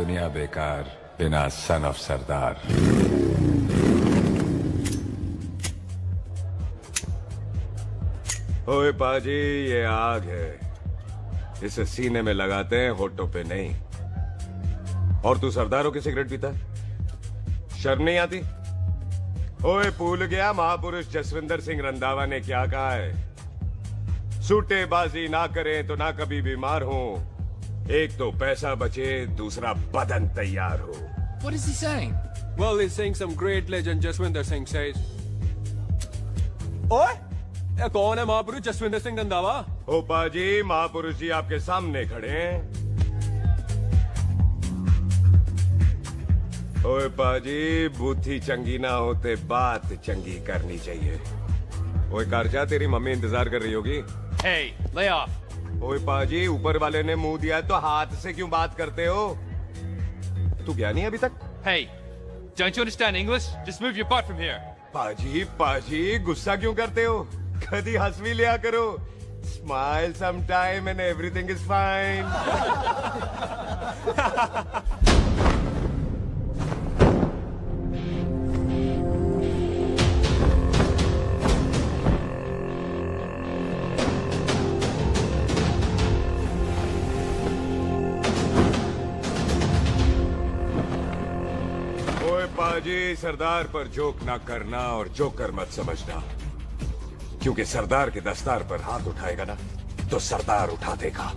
दुनिया बेकार बिना सन ऑफ सरदार। ओए पाजी, ये आग है, इसे सीने में लगाते हैं, होठों पे नहीं। और तू सरदारों की सिगरेट पीता, शर्म नहीं आती? ओए भूल गया महापुरुष जसविंदर सिंह रंधावा ने क्या कहा है? सूटेबाजी ना करें तो ना कभी बीमार हो। एक तो पैसा बचे, दूसरा बदन तैयार हो। What is he saying? Well, he's saying some great legend Jaswinder Singh says. ओए, ये कौन है महापुरुष जसविंदर सिंह रंधावा? ओ पाजी, महापुरुष जी आपके सामने खड़े हैं। ओए पाजी, बुद्धि चंगी ना होते बात चंगी करनी चाहिए। ओए कारचा, तेरी मम्मी इंतजार कर रही होगी। Hey, lay off. ओए पाजी, ऊपर वाले ने मुंह दिया है तो हाथ से क्यों बात करते हो? तू गया नहीं अभी तक? Hey, don't you understand English? Just move your butt from here. पाजी पाजी, गुस्सा क्यों करते हो? कभी हंस भी लिया करो। Smile sometime and everything is fine. पाजी, सरदार पर जोक ना करना और जोकर मत समझना, क्योंकि सरदार के दस्तार पर हाथ उठाएगा ना तो सरदार उठा देगा।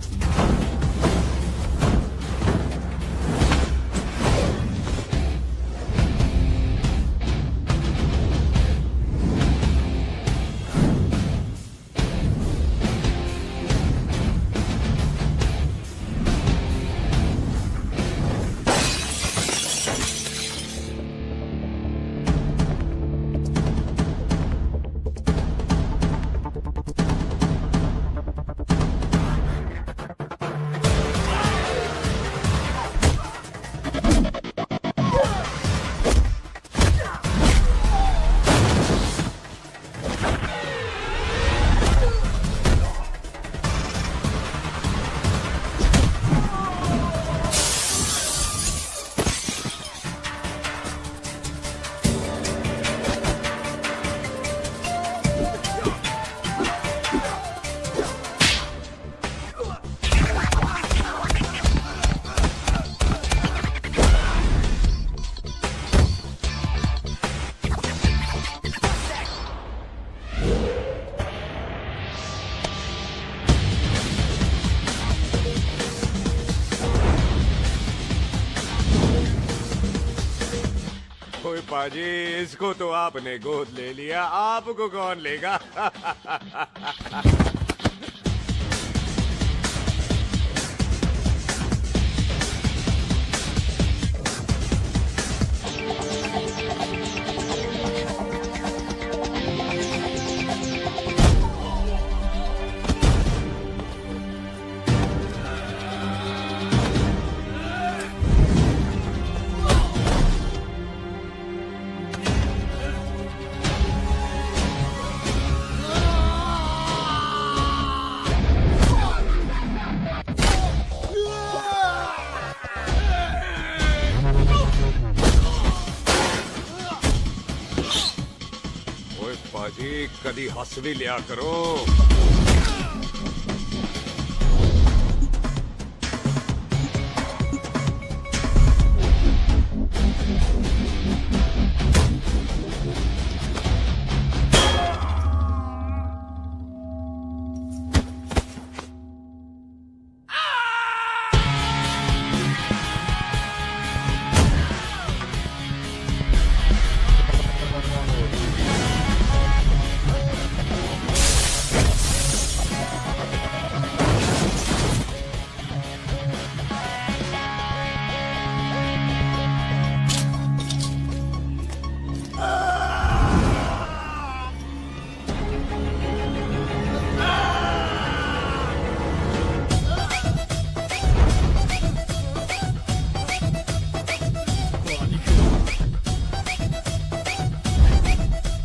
पाजी, इसको तो आपने गोद ले लिया, आपको कौन लेगा? पाजी, कभी हंस भी लिया करो।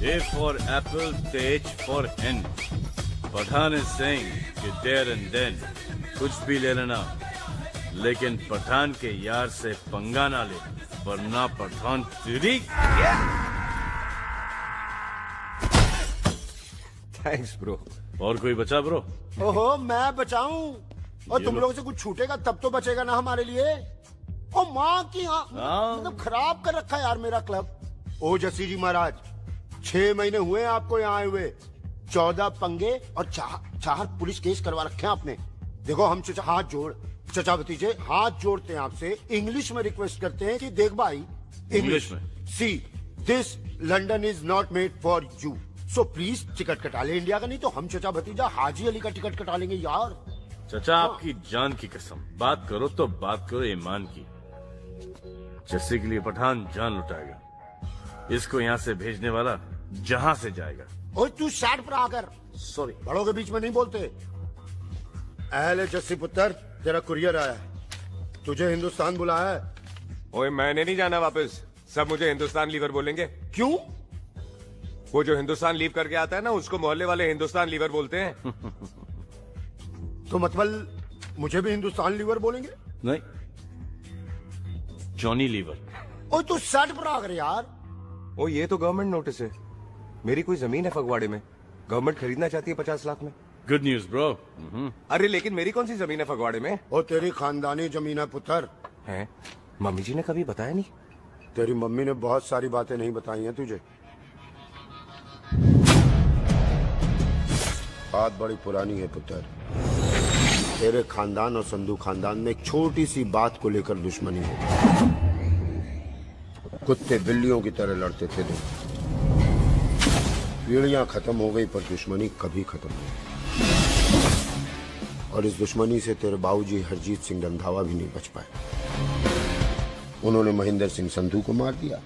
A for apple, H for hen. Pathan is saying कि there and then कुछ भी ले लेना, लेकिन पठान के यार से पंगा ना ले, वरना पठान तेरी। Thanks bro. और कोई बचा ब्रो? ओहो, मैं बचाऊं? और तुम लोगों से कुछ छूटेगा तब तो बचेगा ना हमारे लिए। ओ माँ की मतलब खराब कर रखा है यार मेरा क्लब। ओ जस्सी जी महाराज, 6 महीने हुए आपको यहाँ आए हुए, 14 पंगे और 4 पुलिस केस करवा रखे हैं आपने। देखो हम चचा हाथ जोड़, चचा भतीजे हाथ जोड़ते हैं आपसे, इंग्लिश में रिक्वेस्ट करते हैं कि देख भाई, इंग्लिश में see this London is not made for you, so please ticket कटा ले इंडिया का, नहीं तो हम चचा भतीजा हाजी अली का टिकट कटा लेंगे यार। चचा आपकी जान की कसम, बात करो तो बात करो ईमान की। जस्सी के लिए पठान जान लुटाएगा, इसको यहाँ से भेजने वाला जहाँ से जाएगा। ओए तू साइड पर आकर, सॉरी बड़ों के बीच में नहीं बोलते। अहले जस्सी पुत्र, तेरा कुरियर आया है, तुझे हिंदुस्तान बुलाया है। ओए मैंने नहीं जाना वापस, सब मुझे हिंदुस्तान लीवर बोलेंगे। क्यों? वो जो हिंदुस्तान लीव करके आता है ना, उसको मोहल्ले वाले हिंदुस्तान लीवर बोलते हैं। तो मतलब मुझे भी हिंदुस्तान लीवर बोलेंगे? नहीं, जॉनी लीवर। ओए तू साइड पर आकर यार। ओ ये तो गवर्नमेंट नोटिस है, मेरी कोई जमीन है फगवाड़े में, गवर्नमेंट खरीदना चाहती है 50 लाख में। Good news bro. अरे लेकिन मेरी कौन सी जमीन है फगवाड़े में? ओ तेरी खानदानी जमीन है पुत्र। है? मम्मी जी ने कभी बताया नहीं? तेरी मम्मी ने बहुत सारी बातें नहीं बताई हैं तुझे। बात बड़ी पुरानी है पुत्र, तेरे खानदान और संधू खानदान में एक छोटी सी बात को लेकर दुश्मनी है। कुत्ते बिल्लियों की तरह लड़ते थे तुम, पीढ़ियां खत्म हो गई पर दुश्मनी कभी खत्म नहीं। और इस दुश्मनी से तेरे बाबूजी हरजीत सिंह रंधावा भी नहीं बच पाए। उन्होंने महेंद्र सिंह संधू को मार दिया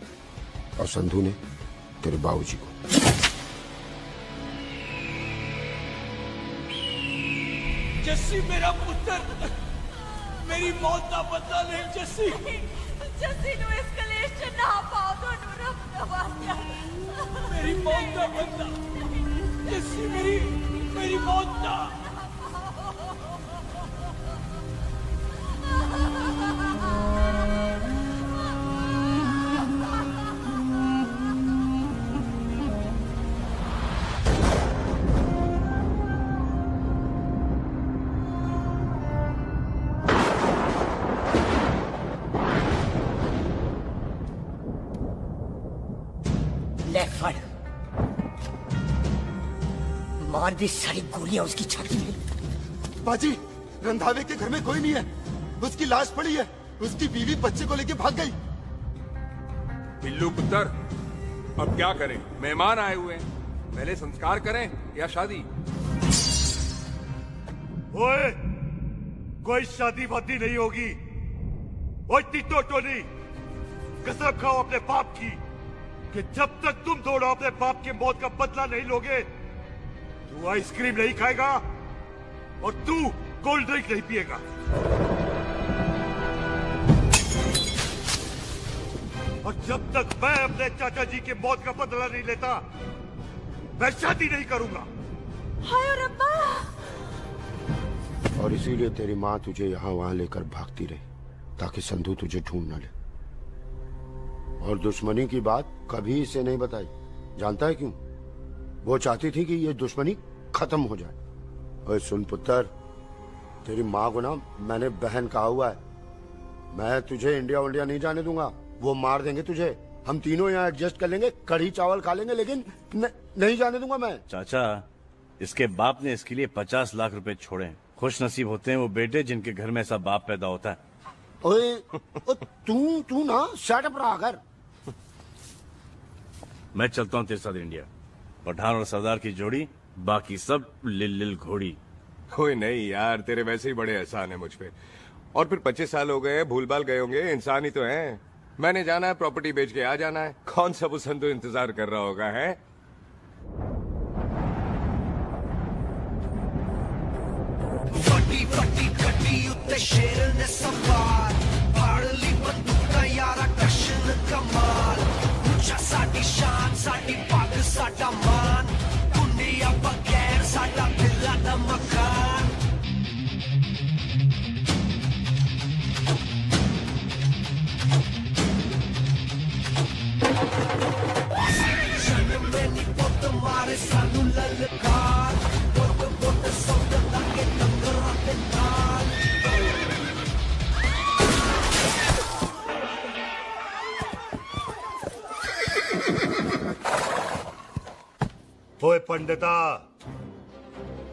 और संधू ने तेरे बाबूजी को। जस्सी मेरा पुत्र, मेरी मौत का बदला ले जस्सी। जस्सी नु इस कलेश च ना पाओ दोनों रब नवाज़िया। मेरी मौत का बदला जस्सी, मेरी मौत का। मार दी सारी गोलियां उसकी छाती में। बाजी, रंधावे के घर में कोई नहीं है, उसकी लाश पड़ी है, उसकी बीवी बच्चे को लेके भाग गई। बिल्लू पुत्र, अब क्या करें? मेहमान आए हुए हैं, पहले संस्कार करें या शादी? ओए, कोई शादी वादी नहीं होगी। ओए टिटो टोनी, कसम खाओ अपने बाप की कि जब तक तुम दोनों अपने बाप की मौत का बदला नहीं लोगे, तू आइसक्रीम नहीं खाएगा और तू कोल्ड ड्रिंक नहीं पिएगा। और जब तक मैं अपने चाचा जी की मौत का बदला नहीं लेता, मैं शादी नहीं करूंगा। हाय रब्बा। और इसीलिए तेरी माँ तुझे यहाँ वहां लेकर भागती रही, ताकि संधू तुझे ढूंढ न ले। और दुश्मनी की बात कभी इसे नहीं बताई, जानता है क्यों? वो चाहती थी कि ये दुश्मनी खत्म हो जाए। और सुन पुत्र, तेरी माँ को ना मैंने बहन कहा हुआ है, मैं तुझे इंडिया इंडिया नहीं जाने दूंगा। वो मार देंगे तुझे, हम तीनों यहाँ एडजस्ट कर लेंगे, कढ़ी चावल खा लेंगे, लेकिन नहीं जाने दूंगा मैं। चाचा, इसके बाप ने इसके लिए 50 लाख रुपए छोड़े हैं। खुश नसीब होते हैं वो बेटे जिनके घर में ऐसा बाप पैदा होता है। ओए, तू ना शट अप रहा कर। मैं चलता हूँ तेरे साथ इंडिया। पठान और सरदार की जोड़ी, बाकी सब लिल घोड़ी। कोई नहीं यार, तेरे वैसे ही बड़े एहसान है मुझ पे। और फिर 25 साल हो गए, भूल भाल गए होंगे, इंसान ही तो हैं। मैंने जाना है, प्रॉपर्टी बेच के आ जाना है। कौन सा वो संधू इंतजार कर रहा होगा? है फटी फटी कटी उत्ते शेर ने सवार, फाड़ली बंदूक का यारा कशन कमाल। ऊंचा साडी शान, साडी पग, साडा मान, दुनिया बगैर साडा दिला दा मकान। ओए पंडिता,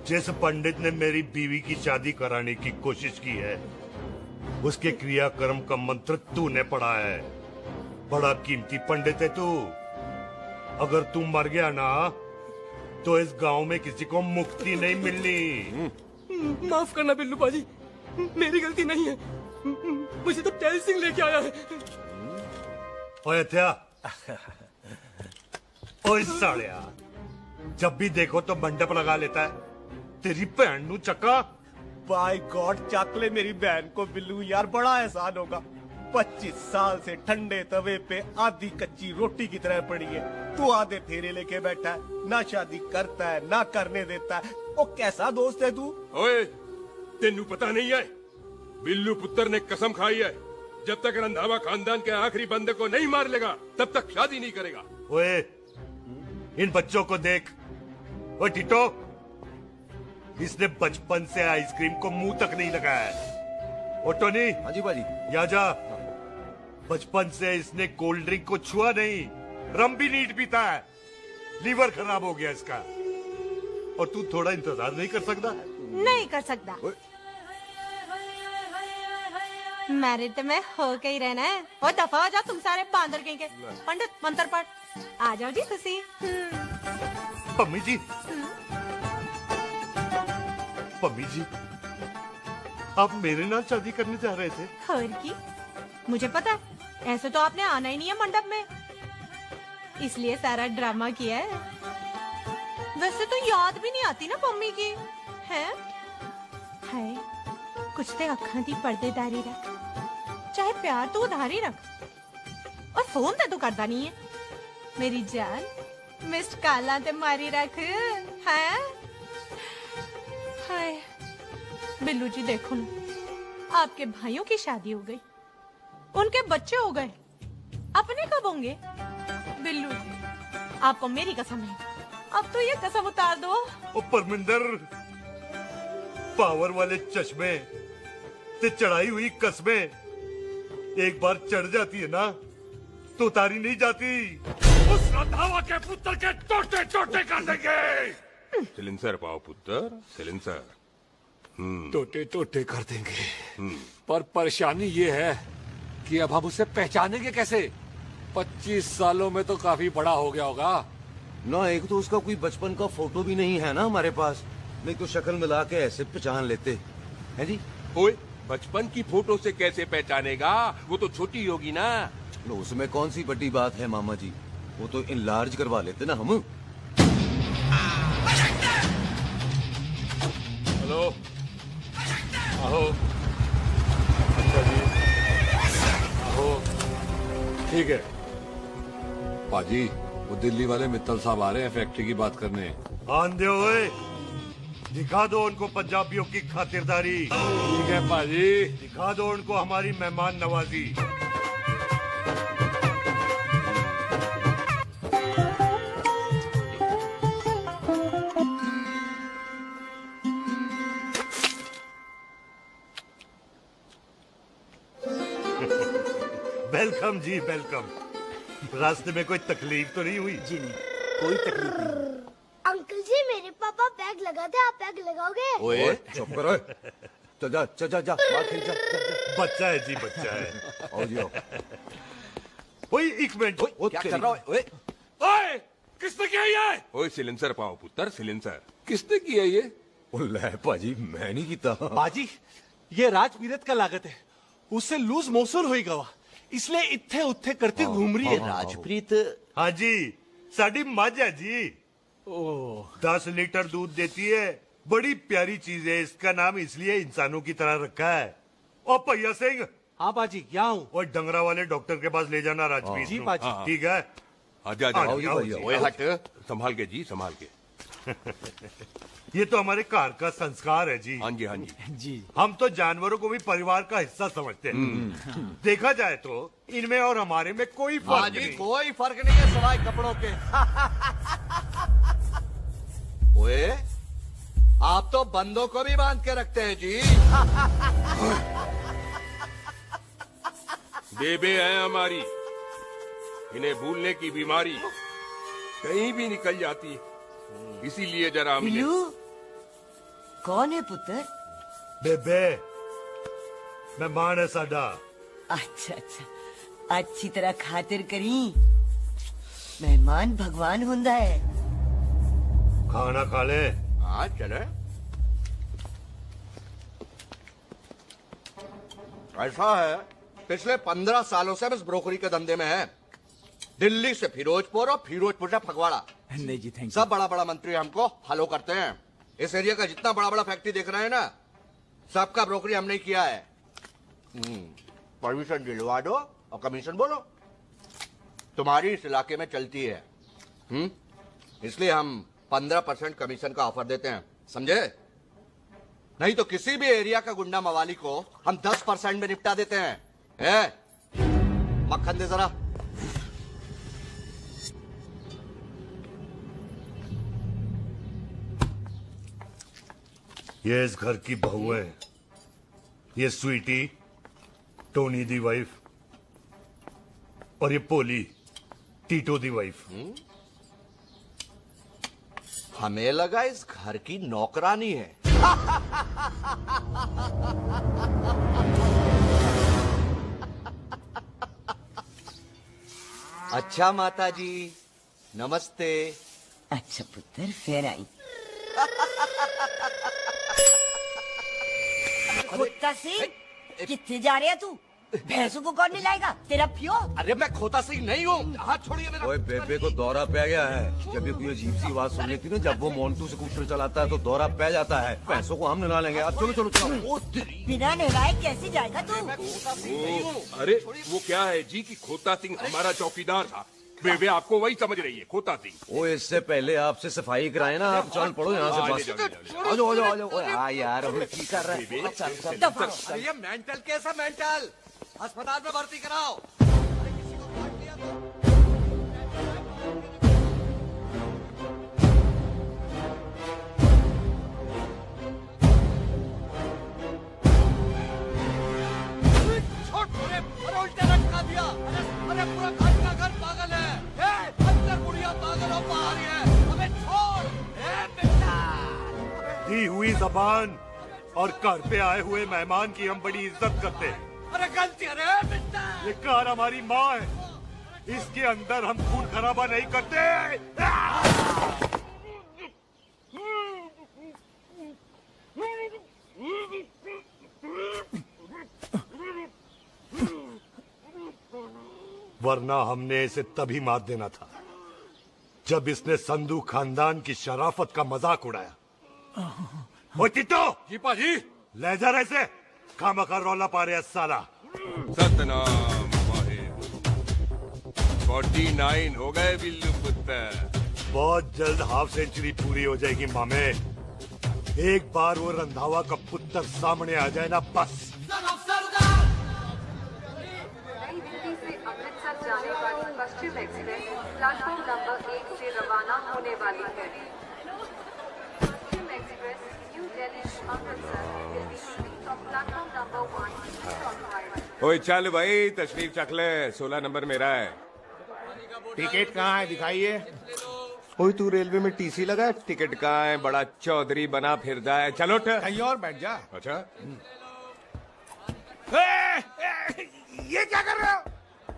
जिस पंडित ने मेरी बीवी की शादी कराने की कोशिश की है, उसके क्रियाकर्म का मंत्र तूने पढ़ा है। बड़ा कीमती पंडित है तू। अगर तू मर गया ना, तो इस गांव में किसी को मुक्ति नहीं मिलनी। माफ करना बिल्लू बाजी, मेरी गलती नहीं है। मुझे तो टैल सिंह लेके आया है। ओए हत्या, ओए सालिया, जब भी देखो तो मंडप लगा लेता है। तेरी भैन नू चक्का। बाय गॉड, चक ले मेरी बहन को बिल्लू यार, बड़ा एहसान होगा। 25 साल से ठंडे तवे पे आधी कच्ची रोटी की तरह पड़ी है। तू आधे फेरे लेके बैठा है, ना शादी करता है ना करने देता है। ओ कैसा दोस्त है तू? ओए, तेनू पता नहीं है, बिल्लू पुत्र ने कसम खाई है, जब तक रंधावा खानदान के आखिरी बंदे को नहीं मार लेगा तब तक शादी नहीं करेगा। ओए, इन बच्चों को देख। ओए टिटो, इसने बचपन से आइसक्रीम को मुंह तक नहीं लगाया है। ओ टोनी। हाँ जी बाजी। या जा। बचपन से इसने कोल्ड ड्रिंक को छुआ नहीं, रम भी नीट पीता है। लीवर खराब हो गया इसका। और तू थोड़ा इंतजार नहीं कर सकता? नहीं कर सकता। मैरिड में हो के ही रहना है। और दफा हो जाओ तुम सारे बांदर कहीं के। पंडित मंत्र पढ़। आ जाओ जी तुसी। पम्मी जी, पम्मी जी, आप मेरे नाल शादी करने जा रहे थे? और की मुझे पता है, ऐसे तो आपने आना ही नहीं है मंडप में, इसलिए सारा ड्रामा किया है। वैसे तो याद भी नहीं आती ना मम्मी की, है? हाय, कुछ ते अखां दी पर्देदारी रख, चाहे प्यार तो उधारी रख, और फोन ते तो करता नहीं है। मेरी जान, मिस्ड काला ते मारी रख, है? हाय, बिल्लू जी देखो ना, आपके भाइयों की शादी हो गई, उनके बच्चे हो गए, अपने कब होंगे? बिल्लू जी, आपको मेरी कसम है, अब तो ये कसम उतार दो। ओ परमिंदर, पावर वाले चश्मे ते चढ़ाई हुई कस्में एक बार चढ़ जाती है ना, तो उतारी नहीं जाती। उस रंधावा के पुत्र के टोटे टोटे कर देंगे। सिलेंसर पाओ पुत्र, सिलेंसर। टोटे टोटे कर देंगे, पर परेशानी ये है कि अब हम उसे पहचानेंगे कैसे? 25 सालों में तो काफी बड़ा हो गया होगा ना। एक तो उसका कोई बचपन का फोटो भी नहीं है ना हमारे पास, नहीं तो शक्ल मिला के ऐसे पहचान लेते हैं जी। ओए, बचपन की फोटो से कैसे पहचानेगा? वो तो छोटी होगी ना। लो, उसमें कौन सी बड़ी बात है मामा जी, वो तो इनलार्ज करवा लेते ना हम। हेलो, आहो। अच्छा जी, आहो, ठीक है। पाजी, वो दिल्ली वाले मित्तल साहब आ रहे हैं फैक्ट्री की बात करने। आंधे हुए, दिखा दो उनको पंजाबियों की खातिरदारी। ठीक है पाजी, दिखा दो उनको हमारी मेहमान नवाजी। वेलकम जी, वेलकम। रास्ते में कोई तकलीफ तो नहीं हुई? जी नहीं, कोई तकलीफ नहीं। अंकल जी, मेरे पापा बैग लगाते, आप बैग लगाओगे? ओए चुप करो, चल जा चल जा जा, बाहर खेल जा, जा, जा। बच्चा है जी, बच्चा है। आओ जी आओ। ओए एक मिनट, क्या कर रहा है? ओए ओए, किसने किया ये? ओए सिलेंसर पाओ पुत्र, सिलेंसर। किसने किया ये? ले पाजी, मैं नहीं कीता। बाजी, ये राजपीरत का लागत है, उससे लूज मोशन हुई गवा, इसलिए इत्थे उत्थे करती घूम रही है। राजप्रीत? हाँ जी, साड़ी मझ है जी। 10 लीटर दूध देती है, बड़ी प्यारी चीज है। इसका नाम इसलिए इंसानों की तरह रखा है। ओ भैया सिंह। हाँ बाजी, क्या हूँ? और डंगरा वाले डॉक्टर के पास ले जाना राजपीत। जी बाजी। ठीक है, आजा आजा। ओए हट, संभाल के जी, संभाल के। ये तो हमारे घर का संस्कार है जी। हाँ जी, हाँ जी जी। हम तो जानवरों को भी परिवार का हिस्सा समझते हैं। देखा जाए तो इनमें और हमारे में कोई फर्क नहीं। कोई फर्क नहीं है सवाए कपड़ों के। ओए, आप तो बंदों को भी बांध के रखते हैं जी। बेबे है हमारी, इन्हें भूलने की बीमारी कहीं भी निकल जाती है। इसीलिए जरा हमने बिल्लू कौन है पुत्र? बेबे मेहमान है साडा। अच्छा अच्छा अच्छी तरह खातिर करी। मेहमान भगवान हुंदा है। खाना खा ले। हाँ चले। ऐसा है पिछले 15 सालों से हम इस ब्रोकरी के धंधे में हैं। दिल्ली से फिरोजपुर और फिरोजपुर से फगवाड़ा। नहीं जी थैंक सब बड़ा बड़ा मंत्री हमको फॉलो करते हैं। इस एरिया का जितना बड़ा बड़ा फैक्ट्री देख रहे हैं ना, सबका ब्रोकरी हमने किया है। परमिशन दिलवा दो और कमीशन बोलो। तुम्हारी इस इलाके में चलती है। इसलिए हम 15% कमीशन का ऑफर देते हैं, समझे? नहीं तो किसी भी एरिया का गुंडा मवाली को हम 10% में निपटा देते हैं। मक्खन दे जरा। ये इस घर की बहू है। ये स्वीटी टोनी दी वाइफ और ये पोली टीटो दी वाइफ। हमें लगा इस घर की नौकरानी है। अच्छा माता जी नमस्ते। अच्छा पुत्र फिर आई। खोता सिंह कितने जा रहे है तू? भैंसों को कौन मिलाएगा? तेरा पियो। अरे मैं खोता सिंह नहीं हूँ। हाथ छोड़िए मेरा। ओए बेबे को दौरा पै गया है। जब भी कोई अजीब सी आवाज सुन लेती ना, जब वो मोन्टू स्कूटर चलाता है तो दौरा पै जाता है। पैसों को हम निकाल लेंगे। अब चलो चलो चलो। बिना नहलाए कैसे जाएगा तू? अरे वो क्या है जी कि खोता सिंह हमारा चौकीदार था। बेबे आपको वही समझ रही है, खोता सिंह। ओ इससे पहले आपसे सफाई कराए ना, आप चल पड़ो यहाँ से बस। आ जाओ आ जाओ आ जाओ। हाँ यार अभी की कर रहे हैं। अरे ये मेंटल केस है मेंटल। अस्पताल में भर्ती कराओ। उल्टा लटका दिया। अरे पूरा घर का घर पागल है। अंदर बुढ़िया पागल और बाहर है। हमें छोड़। दी हुई जबान और घर पे आए हुए मेहमान की हम बड़ी इज्जत करते हैं। अरे गलती है रे बेटा। ये कार हमारी माँ है। इसके अंदर हम खून खराबा नहीं करते। वरना हमने इसे तभी मार देना था जब इसने संधू खानदान की शराफत का मजाक उड़ाया। ओ टिट्टो जी पाजी ले जा रहे से खामखा रौला पा रहे साला। सतनाम वाहिद। 49 हो गए बिल्लू पुत्र। बहुत जल्द हाफ सेंचुरी पूरी हो जाएगी मामे। एक बार वो रंधावा का पुत्र सामने आ जाए ना बस। अमृतसर जाने वाली पश्चिम एक्सप्रेस प्लेटफॉर्म नंबर 1 से रवाना होने वाली है। Paschim express New Delhi Amritsar will be leaving from platform number 1। ओए चल भाई तशरीफ चख ले। 16 नंबर मेरा है। टिकट कहाँ है दिखाइए। ओए तू रेलवे में टीसी लगा है? टिकट कहाँ है? बड़ा चौधरी बना फिरदा है। चलो उठ। कहीं और बैठ जा। अच्छा ये क्या कर रहे हो?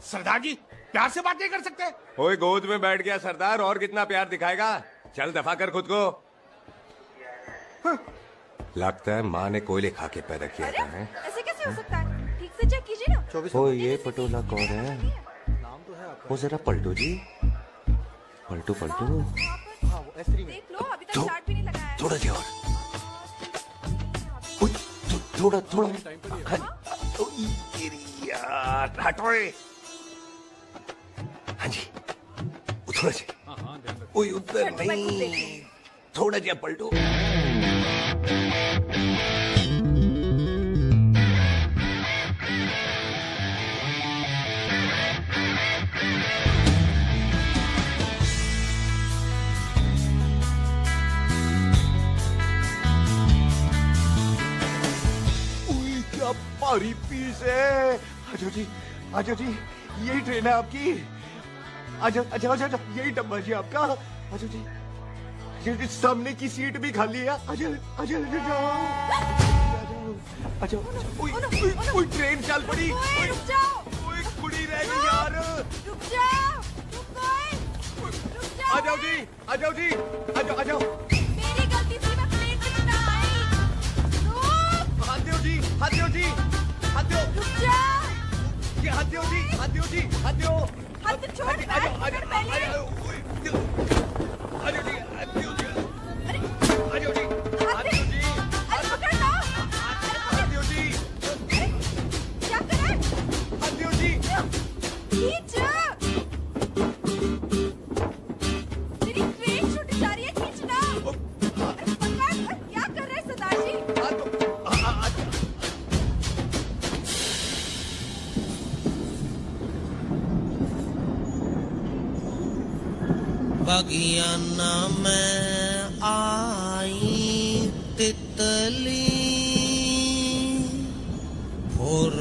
सरदार जी प्यार से बात नहीं कर सकते? ओए गोद में बैठ गया सरदार, और कितना प्यार दिखाएगा? चल दफा कर खुद को। लगता है माँ ने कोयले खा के पैदा किया था। ऐसे कैसे हो सकता है? ठीक से चेक कीजिए ना। ओ ये पटोला कौन है? वो जरा पलटो जी। पलटो पलटो। देख लो अभी तक स्टार्ट भी नहीं लगाया है। थोड़ा और। थोड़ा थोड़ा। यार हटो। हाँ जी थोड़ा सा। ओए उधर नहीं, थोड़ा जा पलटो। क्या भारी पीस है। आजो जी यही ट्रेन है आपकी। आजो अच्छा अच्छा अच्छा यही डब्बा जी आपका। आजो जी सामने की सीट भी खाली है। आजा आजा आजा। ओए ट्रेन चल पड़ी। रुक जाओ। ओए कुड़ी रह गई यार। रुक जाओ। आ जाओ जी, आ जाओ जी, आ जाओ आ जाओ। मेरी गलती थी, मैं प्लेन में ना आई। हाथ दो जी, हाथ दो जी, हाथ दो। रुक जाओ। ये हाथ दो जी, हाथ दो जी, हाथ दो। हाथ छोड़। आ जाओ, आ जाओ, आ जाओ। आ जाओ जी, आ जाओ जी। आ जाओ जी, हाथ दो जी। अरे पकड़ लो। हाथ दो जी। क्या करे? हाथ दो जी। खींच। तेरी ट्रेन छूटी जा रही है, खींचना। अरे पकड़, क्या कर रहे हैं सरदार जी? बगियाना में आई तितली फुर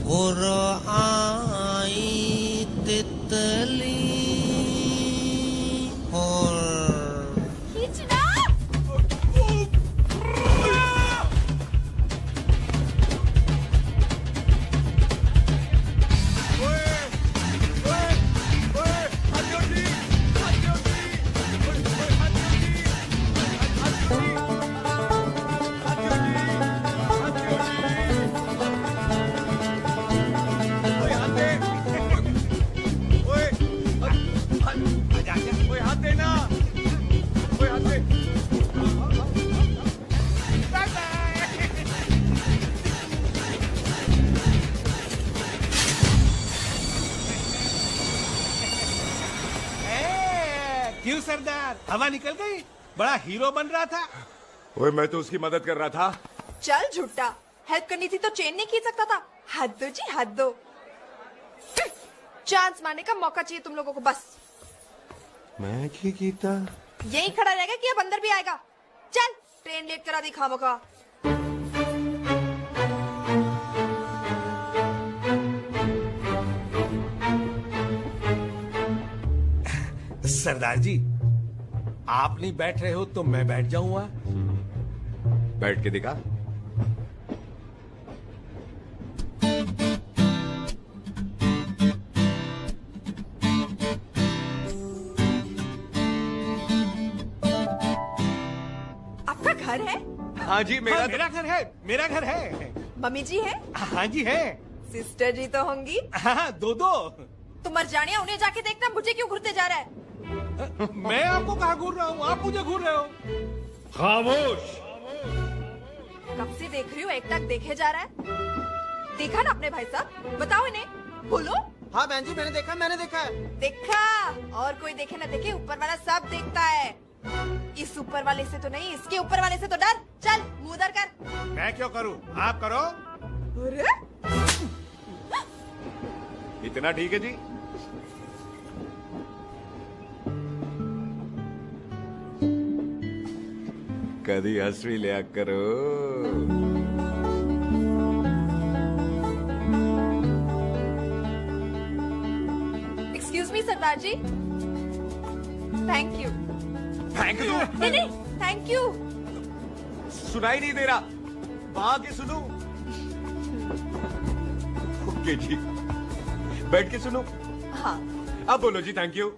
फुर आई तितली फुर। खींचना। क्यों सरदार, हवा निकल गई? बड़ा हीरो बन रहा था। ओए मैं तो उसकी मदद कर रहा था। चल झूठा, हेल्प करनी थी तो चेन नहीं खींच सकता था। हाथ दो जी, हाथ दो। चांस मारने का मौका चाहिए तुम लोगों को बस। मैं की कीता? यही खड़ा रहेगा कि अब अंदर भी आएगा? चल, ट्रेन लेट करा दी खामोखा। सरदार जी, आप नहीं बैठ रहे हो तो मैं बैठ जाऊंगा। बैठ के दिखा। आपका घर है? हाँ जी, मेरा मेरा घर है, मेरा घर है। मम्मी जी है? हाँ जी है। सिस्टर जी तो होंगी? हाँ, दो दो। तुम मर जाने, उन्हें जाके देखना मुझे क्यों घूरते जा रहा है। मैं आपको कहाँ घूर रहा हूँ, आप मुझे घूर रहे हो। खामोश। कब से देख रही हूँ, एक तक देखे जा रहा है। देखा ना अपने भाई साहब, बताओ इन्हें, बोलो। हाँ बहन जी, मैंने देखा है। देखा, और कोई देखे ना देखे, ऊपर वाला सब देखता है। इस ऊपर वाले से तो नहीं, इसके ऊपर वाले से तो डर। चल मुंह उधर कर। मैं क्यों करूँ, आप करो। अरे इतना ठीक है जी। कभी हंस भी लिया करो। Excuse me Sardar ji. Thank you. Thank you? नहीं नहीं, थैंक यू। सुनाई नहीं दे रहा, वहां के सुनो। ओके जी, बैठ के सुनो। हाँ। अब बोलो जी थैंक यू।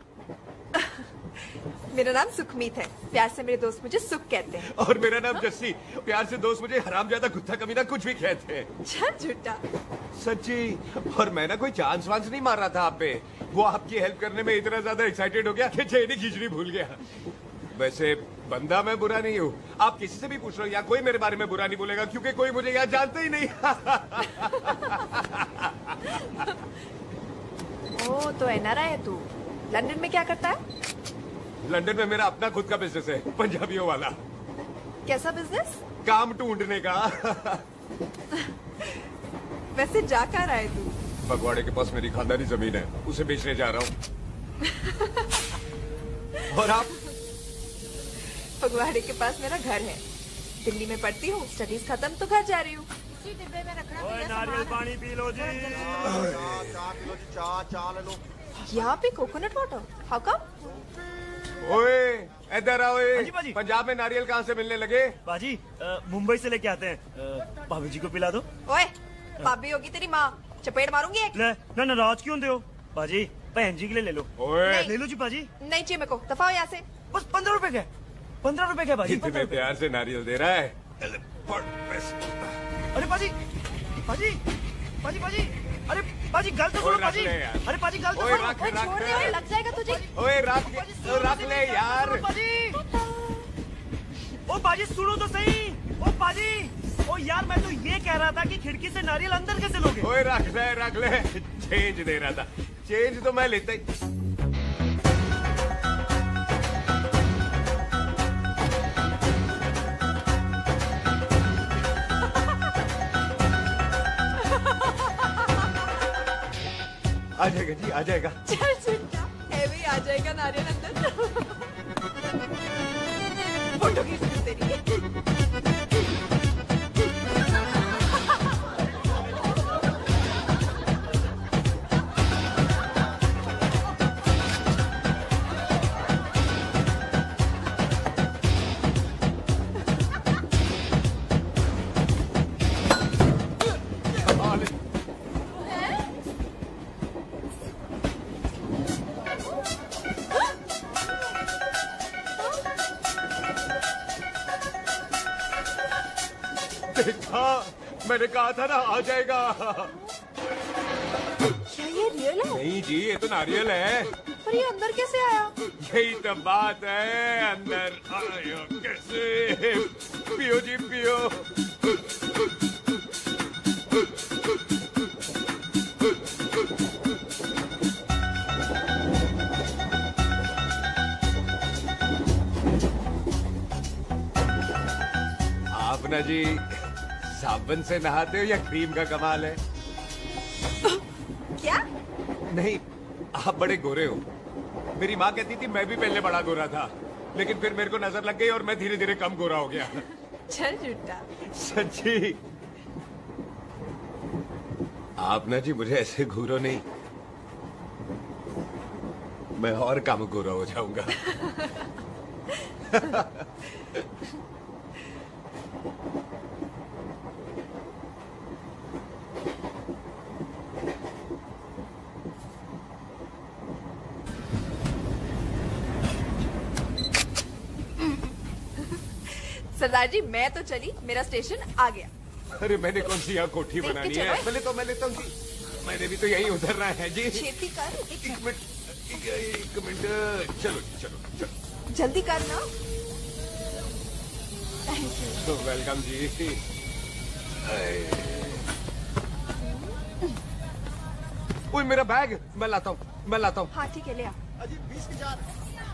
मेरा नाम सुखमीत है, प्यार से मेरे दोस्त मुझे सुख कहते हैं। और मेरा नाम जस्सी, प्यार से दोस्त मुझे हरामजादा, कुत्ता, कमीना कुछ भी कहते हैं। चल झूठा। सच्ची। और मैं ना कोई चांस वांस नहीं मार रहा था आप पे, वो आपकी हेल्प करने में इतना ज्यादा एक्साइटेड हो गया कि चेन खींचनी भूल गया। वैसे बंदा मैं बुरा नहीं हूँ, आप किसी से भी पूछ लो, यहाँ कोई मेरे बारे में बुरा नहीं बोलेगा क्योंकि कोई मुझे यहाँ जानता ही नहीं। ओ तो एनआरआई है तू। लंदन में क्या करता है? लंदन में मेरा अपना खुद का बिजनेस है, पंजाबियों वाला। कैसा बिजनेस? काम ढूंढने का। वैसे जा कहाँ रहा है तू? फगवाड़े के पास मेरी खानदानी जमीन है, उसे बेचने जा रहा हूँ। और आप? फगवाड़े के पास मेरा घर है, दिल्ली में पढ़ती हूँ, स्टडीज खत्म तो घर जा रही हूँ। इसी डिब्बे में रखना। नारियल पानी पी लो जी। चाय पी लो जी, चाय ले लो। यहाँ पे कोकोनट वाटर, हाउ कम? ओए इधर आओ। हाँ जी बाजी। पंजाब में नारियल कहाँ से मिलने लगे? बाजी मुंबई से लेके आते हैं। भाभी जी को पिला दो। ओए भाभी होगी तेरी माँ, चपेट मारूंगी एक। ले ना नाराज क्यों हो बाजी? बहन जी के लिए ले लो। ओए ले लो जी बाजी। नहीं चाहिए मेरे को, दफा हो यहाँ से। बस 15 रुपए के, 15 रुपए के बाजी। इतने प्यार से नारियल दे रहा है। अरे बाजी बाजी बाजी बाजी, अरे बाजी गल तो सुनो बाजी। अरे बाजी गल तो सुनो। ओए छोड़ दे, लग जाएगा तुझे। ओए रख ले यार। ओ बाजी सुनो तो सही। ओ बाजी, ओ यार मैं तो ये कह रहा था कि खिड़की से नारियल अंदर कैसे लोगे? ओए रख ले। चेंज दे रहा था, चेंज तो मैं लेता ही। आ जाएगा जी, आ जाएगा। चल चिंता हैवी आ जाएगा नारियल अंदर। फोटो खींच तेरी। देखा, मैंने कहा था ना आ जाएगा। क्या ये रियल है? नहीं जी, ये तो नारियल है। पर ये अंदर कैसे आया? यही तो बात है, अंदर आया कैसे? पियो जी पियो। आप ना जी साबुन से नहाते हो या क्रीम का कमाल है? क्या? नहीं, आप बड़े गोरे हो। मेरी माँ कहती थी मैं भी पहले बड़ा गोरा था, लेकिन फिर मेरे को नजर लग गई और मैं धीरे धीरे कम गोरा हो गया। चल झूठा। सच्ची। आप ना जी मुझे ऐसे घूरो नहीं, मैं और कम गोरा हो जाऊंगा। सरदार जी मैं तो चली, मेरा स्टेशन आ गया। अरे मैंने कौन सी यहाँ कोठी देख के बनानी चलो। है? पहले तो मैं लेता हूँ जी। मैंने भी तो यहीं उतरना है जी। छेती कर। एक मिनट। चलो चलो चलो। जल्दी कर ना। Thank you. वेलकम जी। ओए मेरा बैग, मैं लाता हूँ। हाँ ठीक है, ले आ। अजी 20 के 4।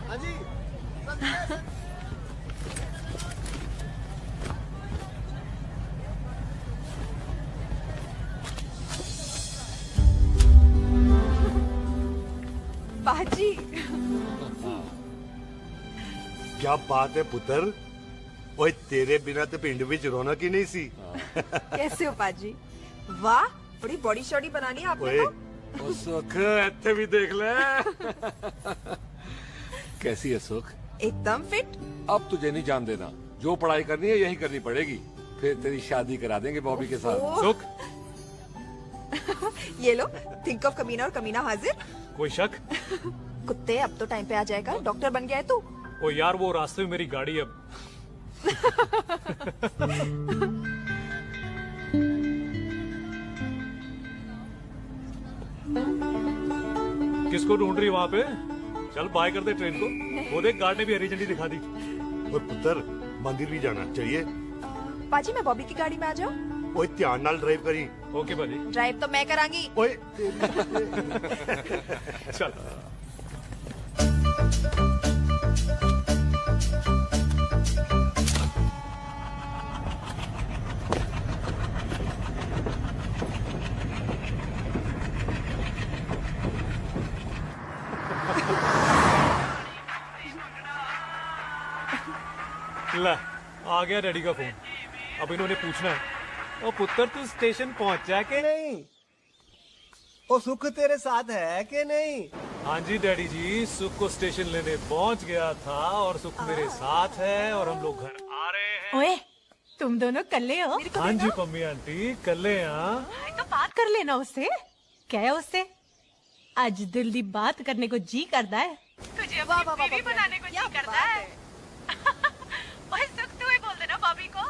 हाँ जी। बाजी। क्या बात है पुत्र। ओए तेरे बिना तो पिंड विच रौनक ही नहीं सी। कैसे हो पाजी? वाह बड़ी बॉडी शॉडी बनानी है आपने तो। सुख इत्थे भी देख ले। कैसी है सुख? एकदम फिट। अब तुझे नहीं जान देना, जो पढ़ाई करनी है यही करनी पड़ेगी, फिर तेरी शादी करा देंगे बॉबी के साथ। सुख ये लो, थिंक ऑफ कमीना और कमीना हाजिर। कोई शक? कुत्ते अब तो टाइम पे आ जाएगा, डॉक्टर बन गया है तू। ओ यार वो रास्ते में मेरी गाड़ी अब। किसको ढूंढ रही वहाँ पे? चल बाय कर दे ट्रेन को। वो देख गार्ड ने भी हरी झंडी दिखा दी। ओए पुत्र मंदिर भी जाना चाहिए। पाजी मैं बॉबी की गाड़ी में आ जाऊँ? ओए ध्यान नाल ड्राइव करी। ओके बाजी। ड्राइव तो मैं करांगी। ओए चल। ला आ गया डैडी का फोन। अब इन्होंने पूछना है, ओ पुत्र तू स्टेशन पहुंचा के नहीं? ओ सुख तेरे साथ है कि नहीं? हाँ जी डैडी जी, सुख को स्टेशन लेने पहुंच गया था और सुख मेरे साथ है और हम लोग घर आ रहे हैं। ओए, तुम दोनों कल्ले हो? हाँ जी पम्मी आंटी, कल्ले यहाँ। तो बात कर लेना उससे। क्या है उससे? आज दिल दी बात करने को जी करता है। तुझे अपनी बीवी बनाने को जी करता है। ओए सुख, तू ही बोल देना भाभी को।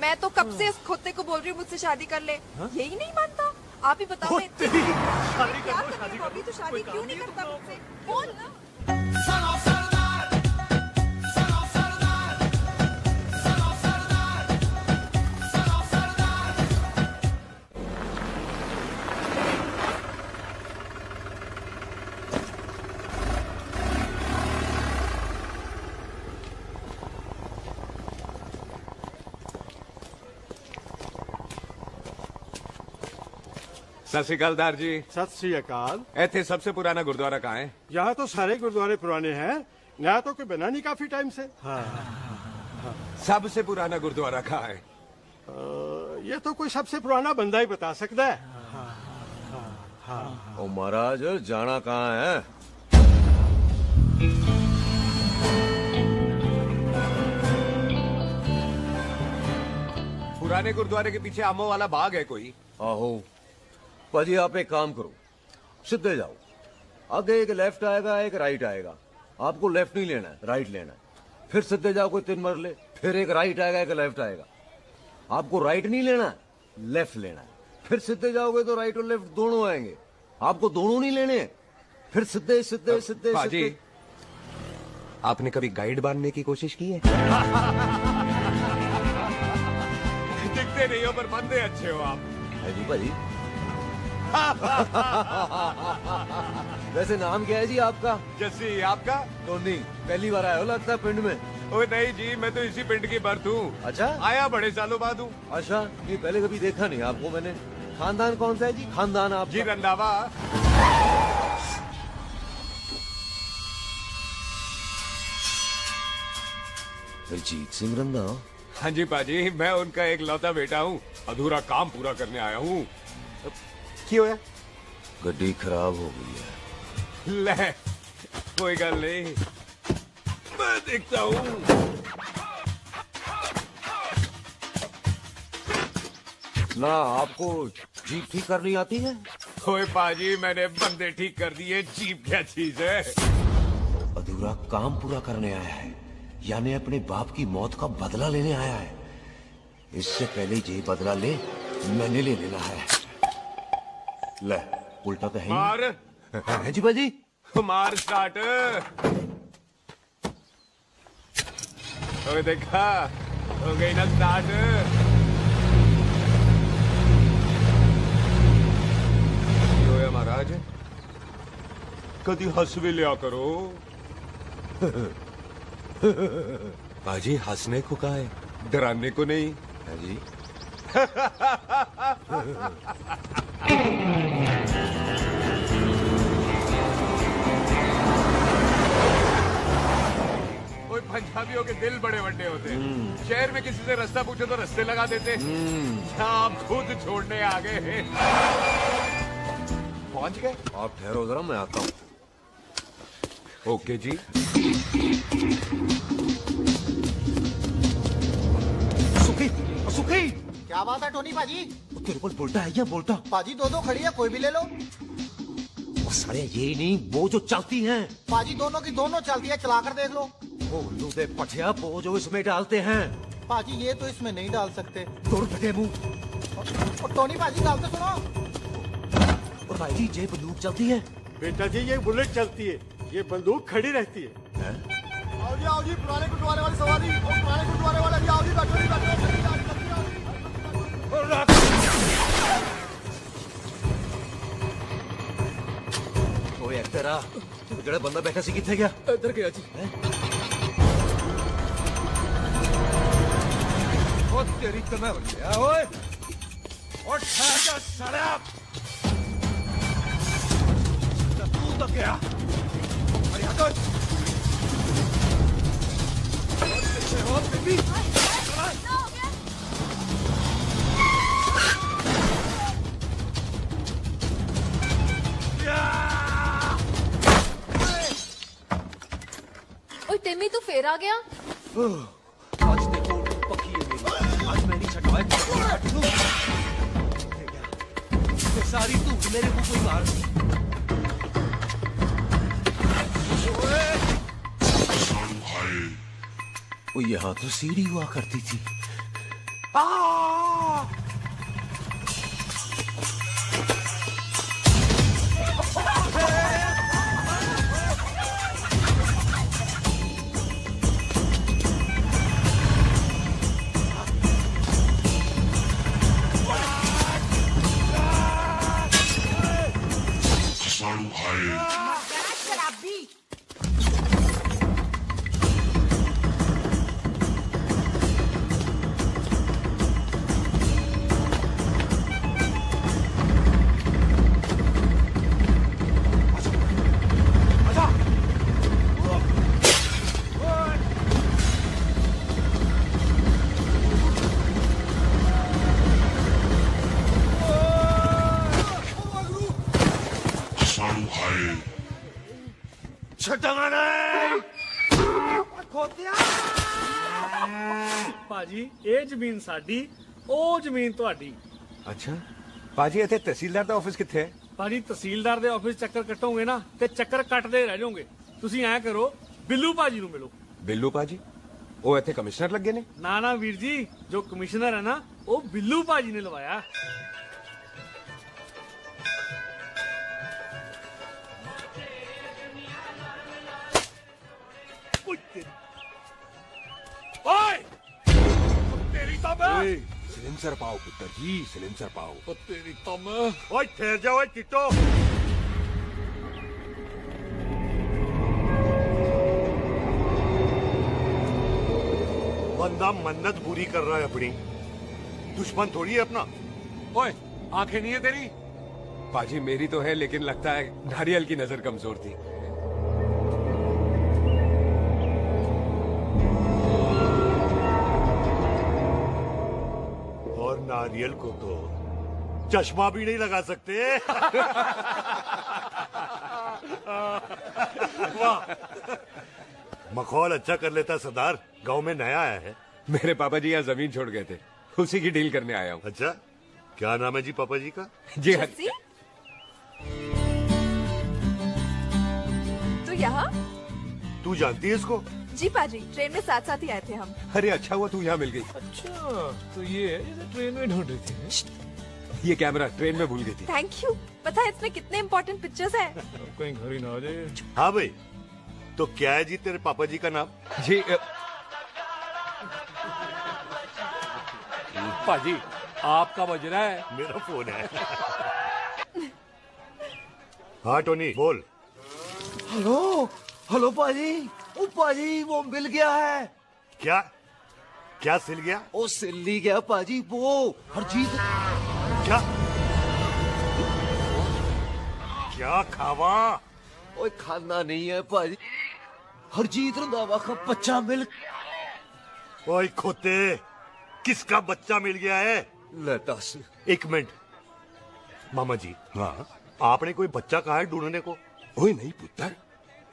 मैं तो कब से इस खोते को बोल रही हूँ मुझसे शादी कर ले। यही नहीं मानता। आप ही बताओ। शादी कर अभी तो शादी क्यों नहीं करता मुझसे? बोल ना। सत श्री अकाल दार जी। सत श्री अकाल। इतने सबसे पुराना गुरुद्वारा कहाँ है? यहाँ तो सारे गुरुद्वारे पुराने हैं, नया तो कोई बना नहीं काफी टाइम से। हाँ। सबसे पुराना गुरुद्वारा कहाँ है? ये तो कोई सबसे पुराना बंदा ही बता सकता है। ओ महाराज, जाना कहाँ है? पुराने गुरुद्वारे के पीछे आमों वाला बाग है कोई? आहो पाजी, आप एक काम करो, सीधे जाओ। आगे एक लेफ्ट आएगा, एक राइट आएगा। आपको लेफ्ट नहीं लेना है, राइट लेना है। फिर सीधे जाओ कोई 3 मरले, फिर एक राइट आएगा, एक लेफ्ट आएगा। आपको राइट नहीं लेना है, लेफ्ट लेना है। फिर सीधे जाओगे तो राइट और लेफ्ट दोनों आएंगे। आपको दोनों नहीं लेने, फिर सीधे सीधे सीधे। पाजी, आपने कभी गाइड बनने की कोशिश की है? दिखते नहीं हो पर बंदे अच्छे हो आप। जी भाजी। वैसे नाम क्या है जी आपका? जस्सी। आपका? टोनी। पहली बार आया हो लगता है पिंड में। ओए नहीं जी, मैं तो इसी पिंड की बर्थ हूँ। अच्छा, आया बड़े सालों बाद हूँ। अच्छा, ये पहले कभी देखा नहीं आपको मैंने। खानदान कौन सा है जी? खानदान आप जी रंधावा। रजीत सिंह रंधावा? हाँ जी पाजी, मैं उनका एक लौता बेटा हूँ। अधूरा काम पूरा करने आया हूँ। क्यों है? गड्डी खराब हो गई है। ले, कोई गल नहीं, मैं देखता हूँ। ना आपको जीप ठीक करनी आती है? ओए पाजी, मैंने बंदे ठीक कर दिए, जीप क्या चीज है? अधूरा काम पूरा करने आया है, यानी अपने बाप की मौत का बदला लेने आया है। इससे पहले ये बदला ले, मैंने ले लेना है। ले, उल्टा तो है मार। है जी बाजी। मार स्टार्ट। ओए देखा, हो गई ना स्टार्ट। क्यों है महाराज, कभी हंस भी लिया करो। बाजी, हंसने को कहा है, डराने को नहीं है जी। कोई पंजाबियों के दिल बड़े बड़े होते हैं। शहर में किसी से रास्ता पूछो तो रास्ते लगा देते। आप खुद छोड़ने आ गए। पहुंच गए? आप ठहरो जरा, मैं आता हूँ। ओके जी। सुखी, सुखी। क्या बात है टोनी पाजी? तेरे को बोलता है या बोलता? पाजी दो खड़ी है, कोई भी ले लो। वो सारे ये नहीं, वो जो चलती हैं। पाजी दोनों की दोनों चलती है, चलाकर देख लो। वो लूदे पठिया, वो जो इसमें डालते हैं। पाजी ये तो इसमें नहीं डाल सकते। तोड़ फटे मुंह। और टोनी पाजी गाल तो सुनो। और भाई जी, ये बंदूक चलती है? बेटा जी, ये बुलेट चलती है, ये बंदूक खड़ी रहती है। आओ जी, पुराने गुरुद्वारे वाली सवारी। और पुराने गुरुद्वारे वाले भी आओ जी, बैठो जी, बैठो। ओए तेरा ਜਿਹੜਾ ਬੰਦਾ ਬੈਠਾ ਸੀ ਕਿੱਥੇ ਗਿਆ? ਇੱਧਰ ਗਿਆ ਜੀ। ਉਹ ਤੇਰੀ ਕਮਾ ਵੱਲਿਆ ਓਏ। ਉਹ ਠਹਿਰ ਜਾ ਸਾਲਿਆ। ਤੂੰ ਤਾਂ ਗਿਆ। ਅਰੇ ਹਟ। ਉਹ ਬੀਬੀ। सिमी तू फिर आ गया? आज देखो पक्की है मेरी। आज मैं नहीं छटवाए सारी तू मेरे को कोई मार। वो यहाँ तो सीढ़ी हुआ करती थी। ਭਾਜੀ ਇਹ ਜ਼ਮੀਨ ਸਾਡੀ ਉਹ ਜ਼ਮੀਨ ਤੁਹਾਡੀ। ਅੱਛਾ ਭਾਜੀ ਇੱਥੇ ਤਹਿਸੀਲਦਾਰ ਦਾ ਆਫਿਸ ਕਿੱਥੇ ਹੈ? ਭਾਜੀ ਤਹਿਸੀਲਦਾਰ ਦੇ ਆਫਿਸ ਚੱਕਰ ਕੱਟੋਗੇ ਨਾ ਤੇ ਚੱਕਰ ਕੱਟਦੇ ਰਹਿ ਜਾਓਗੇ। ਤੁਸੀਂ ਐਂ ਕਰੋ ਬਿੱਲੂ ਭਾਜੀ ਨੂੰ ਮਿਲੋ। ਬਿੱਲੂ ਭਾਜੀ ਉਹ ਇੱਥੇ ਕਮਿਸ਼ਨਰ ਲੱਗੇ ਨੇ? ਨਾ ਨਾ ਵੀਰ ਜੀ ਜੋ ਕਮਿਸ਼ਨਰ ਹੈ ਨਾ ਉਹ ਬਿੱਲੂ ਭਾਜੀ ਨੇ ਲਵਾਇਆ। ओए! तेरी तो मैं सिलेंसर पाओ पुत्र जी, सिलेंसर पाओ। तेरी तो मैं ओए ठहर जाओ टिटो। बंदा मन्नत पूरी कर रहा है अपनी, दुश्मन थोड़ी है अपना। ओए आंखें नहीं है तेरी? पाजी मेरी तो है लेकिन लगता है नारियल की नजर कमजोर थी। और नारियल को तो चश्मा भी नहीं लगा सकते। वाह, मखौल अच्छा कर लेता सरदार। गांव में नया आया है। मेरे पापा जी यहाँ जमीन छोड़ गए थे, उसी की डील करने आया हूँ। अच्छा, क्या नाम है जी पापा जी का? जी हाँ। तू यहाँ? तू जानती है इसको? जी पाजी, ट्रेन में साथ साथ ही आए थे हम। अरे अच्छा हुआ तू यहाँ मिल गई। अच्छा तो ये है जिसे ट्रेन में ढूंढ रही थी। ये कैमरा ट्रेन में भूल गई थी। Thank you. पता है इसमें कितने इम्पोर्टेंट पिक्चर्स हैं। कहीं घर ही ना आ जाए। हाँ भाई, तो क्या है जी तेरे पापा जी का नाम? जी पाजी आपका बज रहा है। मेरा फोन है। हाँ टोनी बोल। हेलो हेलो पाजी। ओ पाजी वो मिल गया है। क्या क्या सिल गया? ओ सिल्ली गया पाजी वो हरजीत। क्या क्या खावा? ओए खाना नहीं है पाजी, हरजीत रंधावा का बच्चा मिल। ओए खोते, किसका बच्चा मिल गया है? ले दस। एक मिनट मामा जी। हाँ आपने कोई बच्चा कहा है ढूंढने को? ओए नहीं पुत्र,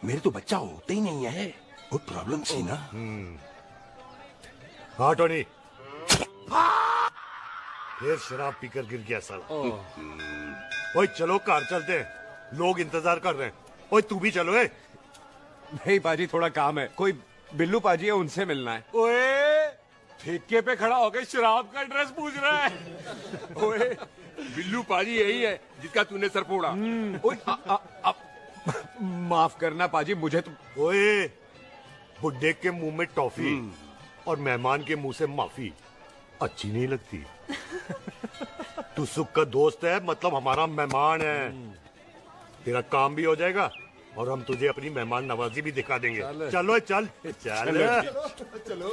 मेरे तो बच्चा होता ही नहीं है। वो प्रॉब्लम थी ना। हाँ टोनी, फिर शराब पीकर गिर गया साला। ओए चलो कार चलते हैं, लोग इंतजार कर रहे हैं। ओए तू भी चलो। है नहीं पाजी थोड़ा काम है, कोई बिल्लू पाजी है उनसे मिलना है। ओए ठेके पे खड़ा होकर शराब का एड्रेस पूछ रहा है। ओए बिल्लू पाजी यही है जिसका तूने सर फोड़ा। माफ करना पाजी मुझे तो। ओए बुड्ढे के मुंह में टॉफी और मेहमान के मुंह से माफी अच्छी नहीं लगती। तू सुख का दोस्त है, मतलब हमारा मेहमान है। तेरा काम भी हो जाएगा और हम तुझे अपनी मेहमान नवाजी भी दिखा देंगे। चलो चल चल चलो।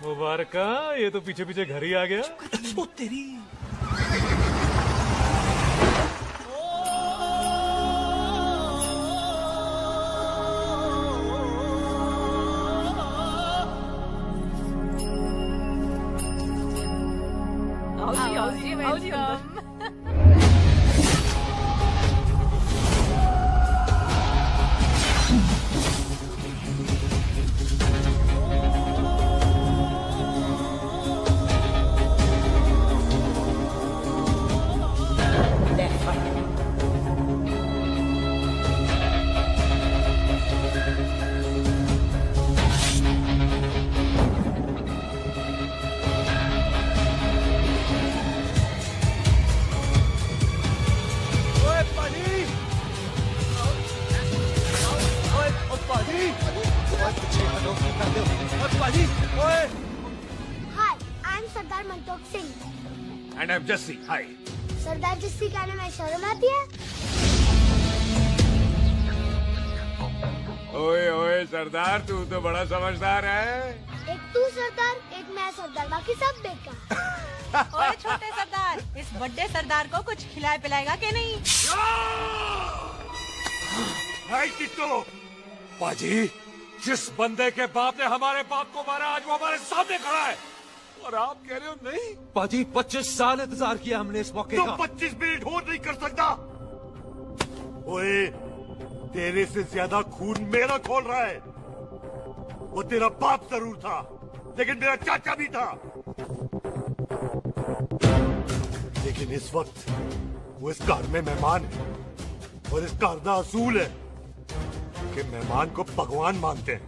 मुबारक, ये तो पीछे पीछे घर ही आ गया। ओ तेरी। आओ जी अंदर। पाजी ओए hi I am Sardar Mantok Singh and I am Jassi. Hi. Sardar Jassi कहने में शर्म आती है? ओए ओए सरदार, तू तो बड़ा समझदार है। एक तू सरदार, एक मैं सरदार, बाकी सब बेकार। ओए छोटे सरदार, इस बड़े सरदार को कुछ खिलाए पिलाएगा कि नहीं? हाय टिट्टो। पाजी, जिस बंदे के बाप ने हमारे बाप को मारा, आज वो हमारे सामने खड़ा है और आप कह रहे हो नहीं? पाजी 25 साल इंतजार किया हमने इस मौके तो का। 25 मिनट और नहीं कर सकता? ओए, तेरे से ज्यादा खून मेरा खोल रहा है। वो तेरा बाप जरूर था, लेकिन मेरा चाचा भी था। लेकिन इस वक्त वो इस घर में मेहमान है, और इस घर का असूल है कि मेहमान को भगवान मानते हैं।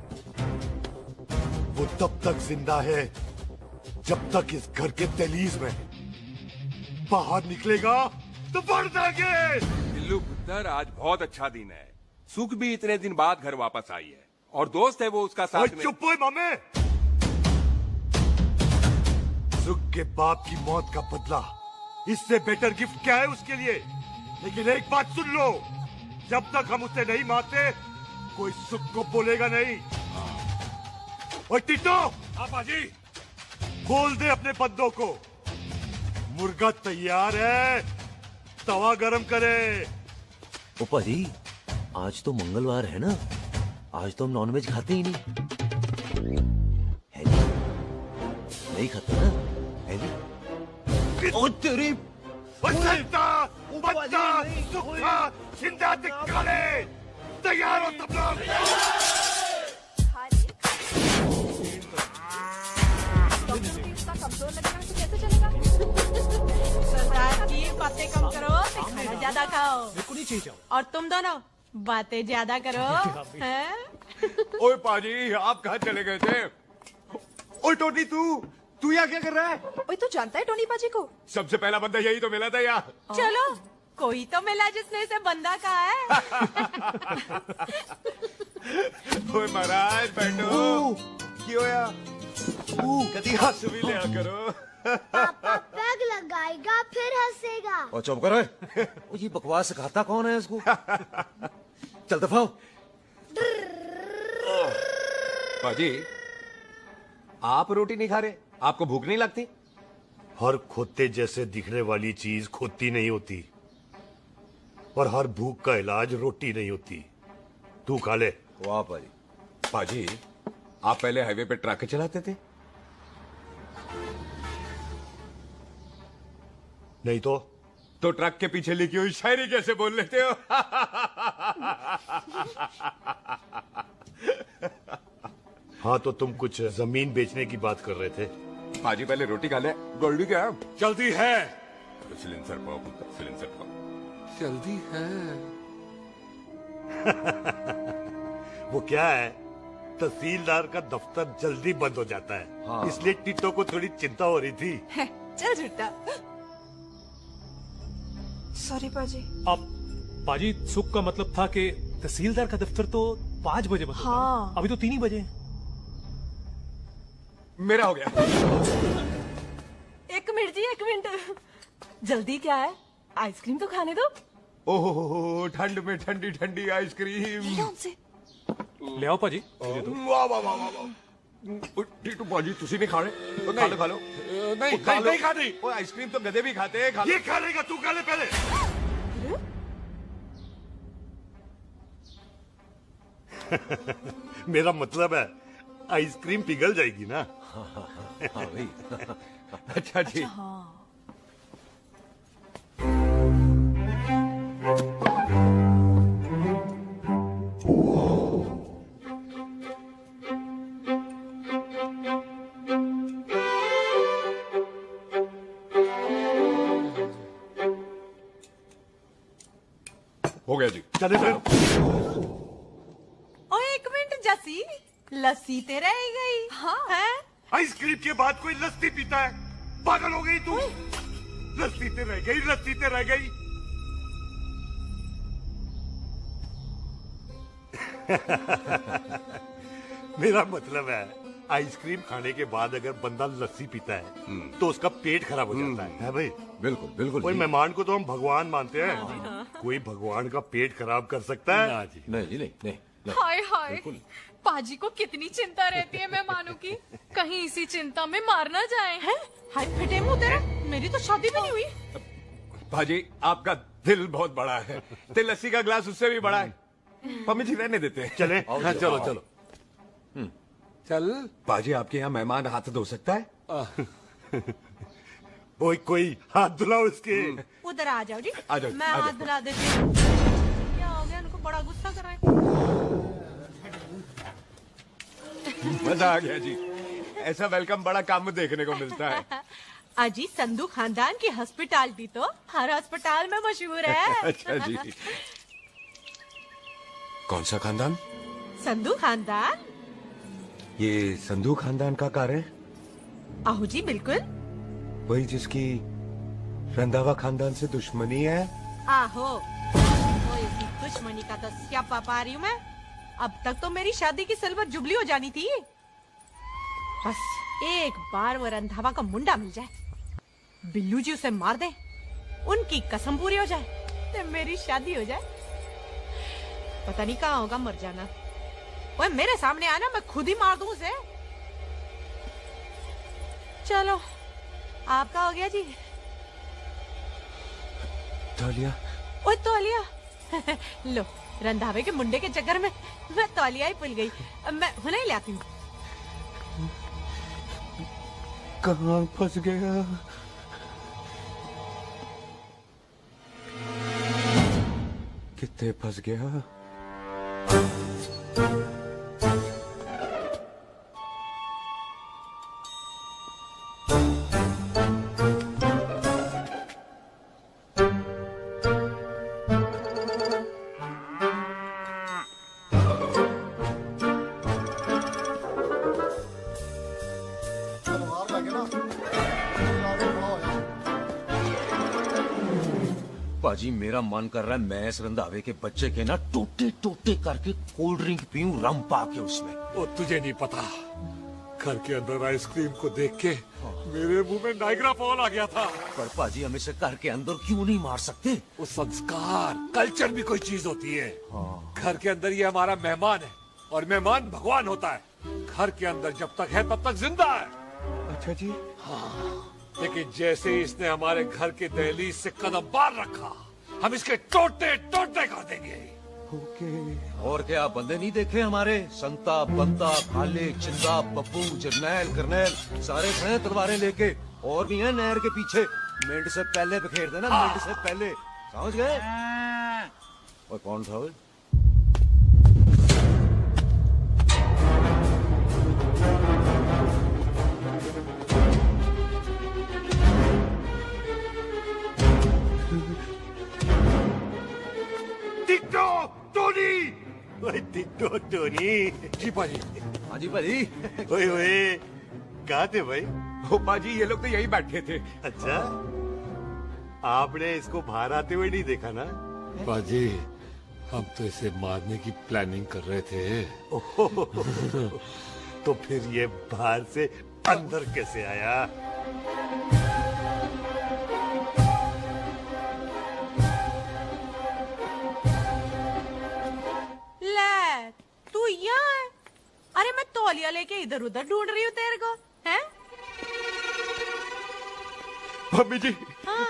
वो तब तक जिंदा है जब तक इस घर के दहलीज में। बाहर निकलेगा तो बढ़ जाएंगे। बिल्लू पुत्र, आज बहुत अच्छा दिन है। सुख भी इतने दिन बाद घर वापस आई है और दोस्त है वो उसका साथ में। चुप हो मामे। सुख के बाप की मौत का बदला, इससे बेटर गिफ्ट क्या है उसके लिए? लेकिन एक बात सुन लो, जब तक हम उसे नहीं मारते कोई सुख को बोलेगा नहीं। ओए टिट्टो। हाँ पाजी। बोल दे अपने बंदों को, मुर्गा तैयार है, तवा गरम करे। ओ पाजी, आज तो मंगलवार है ना, आज तो हम नॉनवेज खाते ही नहीं है। नहीं खाते ना, है नहीं? ओ तेरी बच्चा, बच्चा, सुखा, जिंदा दिखाले, तैयार हो सब लोग। कमजोर लगने में तो कैसे चलेगा? सरदार की बातें कम करो, खाना ज्यादा खाओ। मेरे को नहीं चाहिए। और तुम दोनों बातें ज्यादा करो, हैं? ओए पाजी, आप कहाँ चले गए थे? ओए टोनी, तू यहाँ क्या कर रहा है? ओए तू जानता है टोनी पाजी को? सबसे पहला बंदा यही तो मिला था यार। चलो, कोई तो मिला जिसने इसे बंदा कहा है। ओए महाराज बैठो। क्यों होया? कभी हंस भी लिया करो। पापा पैग लगाएगा फिर हंसेगा। और चुप करो। ओ ये बकवास सिखाता कौन है इसको? चल दफाओ। पाजी, आप रोटी नहीं खा रहे? आपको भूख नहीं लगती? हर खोते जैसे दिखने वाली चीज खोती नहीं होती, और हर भूख का इलाज रोटी नहीं होती। तू खा ले। वाह पाजी। पाजी, आप पहले हाईवे पे ट्रक चलाते थे? नहीं तो ट्रक के पीछे लिखी हुई शायरी कैसे बोल लेते हो? हाँ, तो तुम कुछ जमीन बेचने की बात कर रहे थे। पाजी पहले रोटी खा ले। गोल्डी क्या? जल्दी है। सिलेंसर पाओ, सिलेंसर पाओ। जल्दी है। वो क्या है, तहसीलदार का दफ्तर जल्दी बंद हो जाता है। हाँ। इसलिए टिट्टो को थोड़ी चिंता हो रही थी। चल झूठा। सॉरी पाजी। अब पाजी, सुख का मतलब था कि तहसीलदार का दफ्तर तो 5 बजे बंद होता है। हाँ। अभी तो 3 ही बजे। मेरा हो गया। एक मिनट जी, एक मिनट। जल्दी क्या है? आइसक्रीम तो खाने दो। ओहो, ठंड में ठंडी ठंडी आइसक्रीम। ले आओ पाजी। वाह वाह वाह वाह। टिट्टू पाजी, तुसी नहीं खा रहे? खा लो खा लो। नहीं खाती। आइसक्रीम तो गधे भी खाते हैं। ये खा लेगा, तू खा ले पहले। मेरा मतलब है आइसक्रीम पिघल जाएगी ना। हाँ भाई। अच्छा जी। हो गया जी। चले फिर। ओ एक मिनट जसी, लस्सी ते रह गई। हाँ है? आइसक्रीम के बाद कोई लस्सी पीता है? पागल हो गई तू? लस्सी ते रह गई, लस्सी ते रह गई। मेरा मतलब है आइसक्रीम खाने के बाद अगर बंदा लस्सी पीता है तो उसका पेट खराब हो जाता है भाई? बिल्कुल बिल्कुल। कोई मेहमान को तो हम भगवान मानते हैं, कोई भगवान का पेट खराब कर सकता है? नहीं जी, नहीं। हाय हाय, पाजी को कितनी चिंता रहती है मेहमानों की, कहीं इसी चिंता में मार ना जाए। हैं? हाय फिटे मुंह तेरा, मेरी तो शादी भी नहीं हुई। भाजी आपका दिल बहुत बड़ा है, ते लस्सी का ग्लास उससे भी बड़ा है। मम्मी जी रहने देते हैं। चले? हाँ, चलो चलो। चल बाजी, आपके यहाँ मेहमान हाथ धो सकता है? कोई हाथ धुलाओ इसके। उधर आ जाओ जी, आ जाओ, मैं आ हाथ जाओ। धुला देती हूँ। क्या हो गया, उनको बड़ा गुस्सा कर रहा है। मजा आ गया जी, ऐसा वेलकम बड़ा काम में देखने को मिलता है। अजी संधू खानदान की हॉस्पिटैलिटी तो हर अस्पताल में मशहूर है। अच्छा जी। कौन सा खानदान? संधू खानदान। ये संधू खानदान का कार है? आहू जी बिल्कुल। वही जिसकी रंधावा खानदान से दुश्मनी है? आहो, तो इसकी दुश्मनी का तो स्यापा पा रही हूँ मैं। अब तक तो मेरी शादी की सिल्वर जुबली हो जानी थी। बस एक बार वो रंधावा का मुंडा मिल जाए, बिल्लू जी उसे मार दे, उनकी कसम पूरी हो जाए, तो मेरी शादी हो जाए। पता नहीं कहाँ होगा मर जाना। ओए मेरे सामने आना, मैं खुद ही मार दूं उसे। चलो आपका हो गया जी। तौलिया? ओए तौलिया। लो, रंधावे के मुंडे के चक्कर में मैं तौलिया ही भूल गई। मैं हुने ही लाती हूँ। कहाँ फंस गया? कितने फंस गया? पाजी मेरा मन कर रहा है मैं इस रंधावे के बच्चे के ना टोटे टोटे करके कोल्ड ड्रिंक पीऊं, रम पाके उसमें। वो तुझे नहीं पता, घर के अंदर आइसक्रीम को देख के मेरे मुंह में नाइग्रा फॉल आ गया था। पर पाजी हम इसे घर के अंदर क्यों नहीं मार सकते? वो संस्कार कल्चर भी कोई चीज होती है। घर के अंदर ये हमारा मेहमान है और मेहमान भगवान होता है। घर के अंदर जब तक है तब तक जिंदा है। अच्छा जी। हाँ, लेकिन जैसे ही इसने हमारे घर के दहलीज से कदम बाहर रखा, हम इसके टोटे टोटे कर देंगे। और क्या आप बंदे नहीं देखे हमारे? संता, बंता, खाले, चिंदा, बब्बू, जरनैल, करनैल सारे खड़े तलवारें लेके, और भी हैं नहर के पीछे। मिनट से पहले बिखेर देना, मिनट से पहले, समझ गए? और कौन था वो? Ditto Tony. ओए टिट्टो टोनी। जी पाजी। हाँ जी पाजी। ओए ओए, कहाँ थे भाई? ओ पाजी, ये लोग तो यही बैठे थे। अच्छा, आपने इसको बाहर आते हुए नहीं देखा ना? पाजी, हम तो इसे मारने की प्लानिंग कर रहे थे। तो फिर ये बाहर से अंदर कैसे आया? ले, तू यहाँ है? अरे मैं तौलिया लेके इधर उधर ढूंढ रही हूँ तेरे को, हैं? मम्मी जी, हाँ?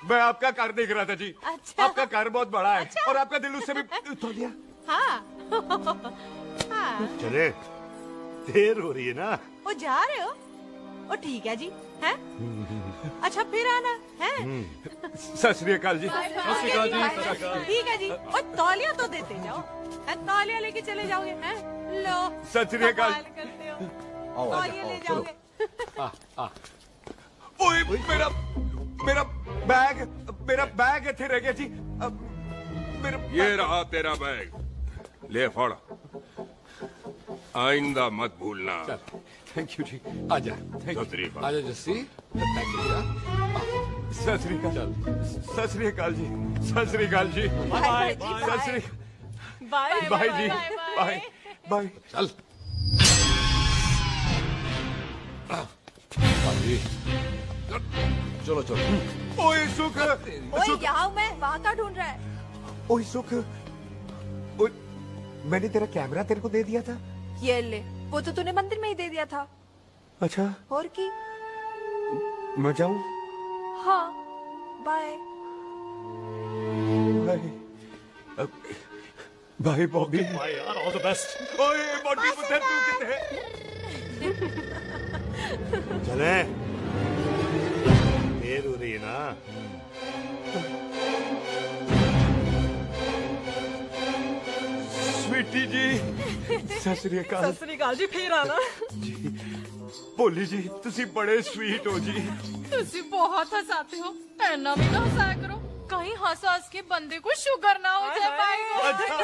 मैं आपका कार देख रहा था जी। अच्छा। आपका कार बहुत बड़ा है। अच्छा। और आपका दिल उससे भी तौलिया। हाँ। हाँ। चले, देर हो रही है ना? वो जा रहे हो? ओ ठीक है जी, हैं? अच्छा फिर आना, हैं? सत श्री अकाल जी। ठीक है जी। और तौलिया तो देते जाओ, तौलिया लेके चले जाओगे, हैं? लो। सत श्री अकाल। करते हो, तौलिया ले जाओगे। ओए, मेरा बैग इथे रह गया जी। ये रहा तेरा बैग, ले फड़। आइंदा मत भूलना। थैंक यू जी। आजा, आजा जस्सी। Thank you. सत श्री अकाल। सत श्री अकाल जी। सत श्री अकाल जी। बाय सत श्री बाय बाय जी। Bye bye. चल। चलो चलो। ओए सुख, ओए यहाँ हूँ मैं, वहाँ का ढूंढ रहा है? ओए सुख, ओए, मैंने तेरा कैमरा तेरे को दे दिया था। ये ले, वो तो तूने मंदिर में ही दे दिया था। अच्छा, और की? मैं जाऊं? हाँ, bye. Bye bye Bobby. Bye यार, ऑल द बेस्ट। ओए बॉबी पुत्र तू कितने है? चले, देर हो रही है ना। स्वीटी जी, सत श्री अकाल। सत श्री अकाल जी, फिर आना। जी, भोली जी, तुसी बड़े स्वीट हो जी। तुसी बहुत हंसाते हो, ऐना भी ना हंसाया करो, कहीं हंस हंस के बंदे को शुगर ना हो जाए भाई को। अच्छा,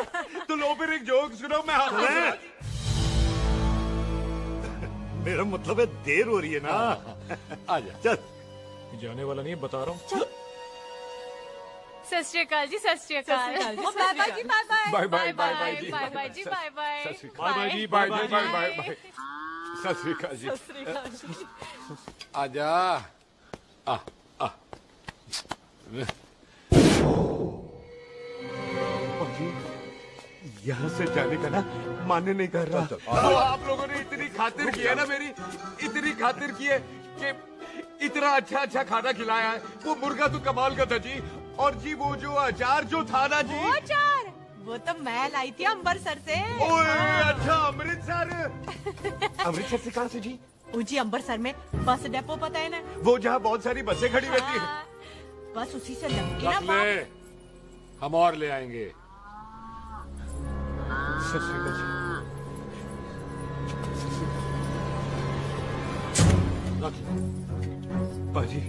तो लो फिर एक जोक सुनो, मैं हंस। मेरा मतलब है देर हो रही है ना। आजा चल। जाने वाला नहीं है, बता रहा हूँ। सत श्री अकाल जी, सत श्री अकाल। बाय बाय जी, bye bye. Bye bye bye bye जी, बाय बाय जी, बाय बाय। बाय बाय जी, bye bye bye bye bye. सत श्री अकाल जी। सत श्री अकाल जी। आजा। आ आ। यहाँ से जाने का ना मान्य नहीं कर रहा। तो आप लोगों ने इतनी खातिर की है ना मेरी, इतनी खातिर की है कि इतना अच्छा अच्छा खाना खिलाया है। वो मुर्गा तो कमाल का था जी, और जी वो जो अचार जो था ना जी। वो अचार, वो तो मैं लाई थी अमृतसर से। ओए अच्छा, अमृतसर। अमृतसर से कहाँ से जी? जी अमृतसर में बस डिपो पता है ना, वो जहाँ बहुत सारी बसें खड़ी रहती है। बस उसी से लगती ना रख ले, हम और ले आएंगे। सत श्री अकाल जी। पाजी,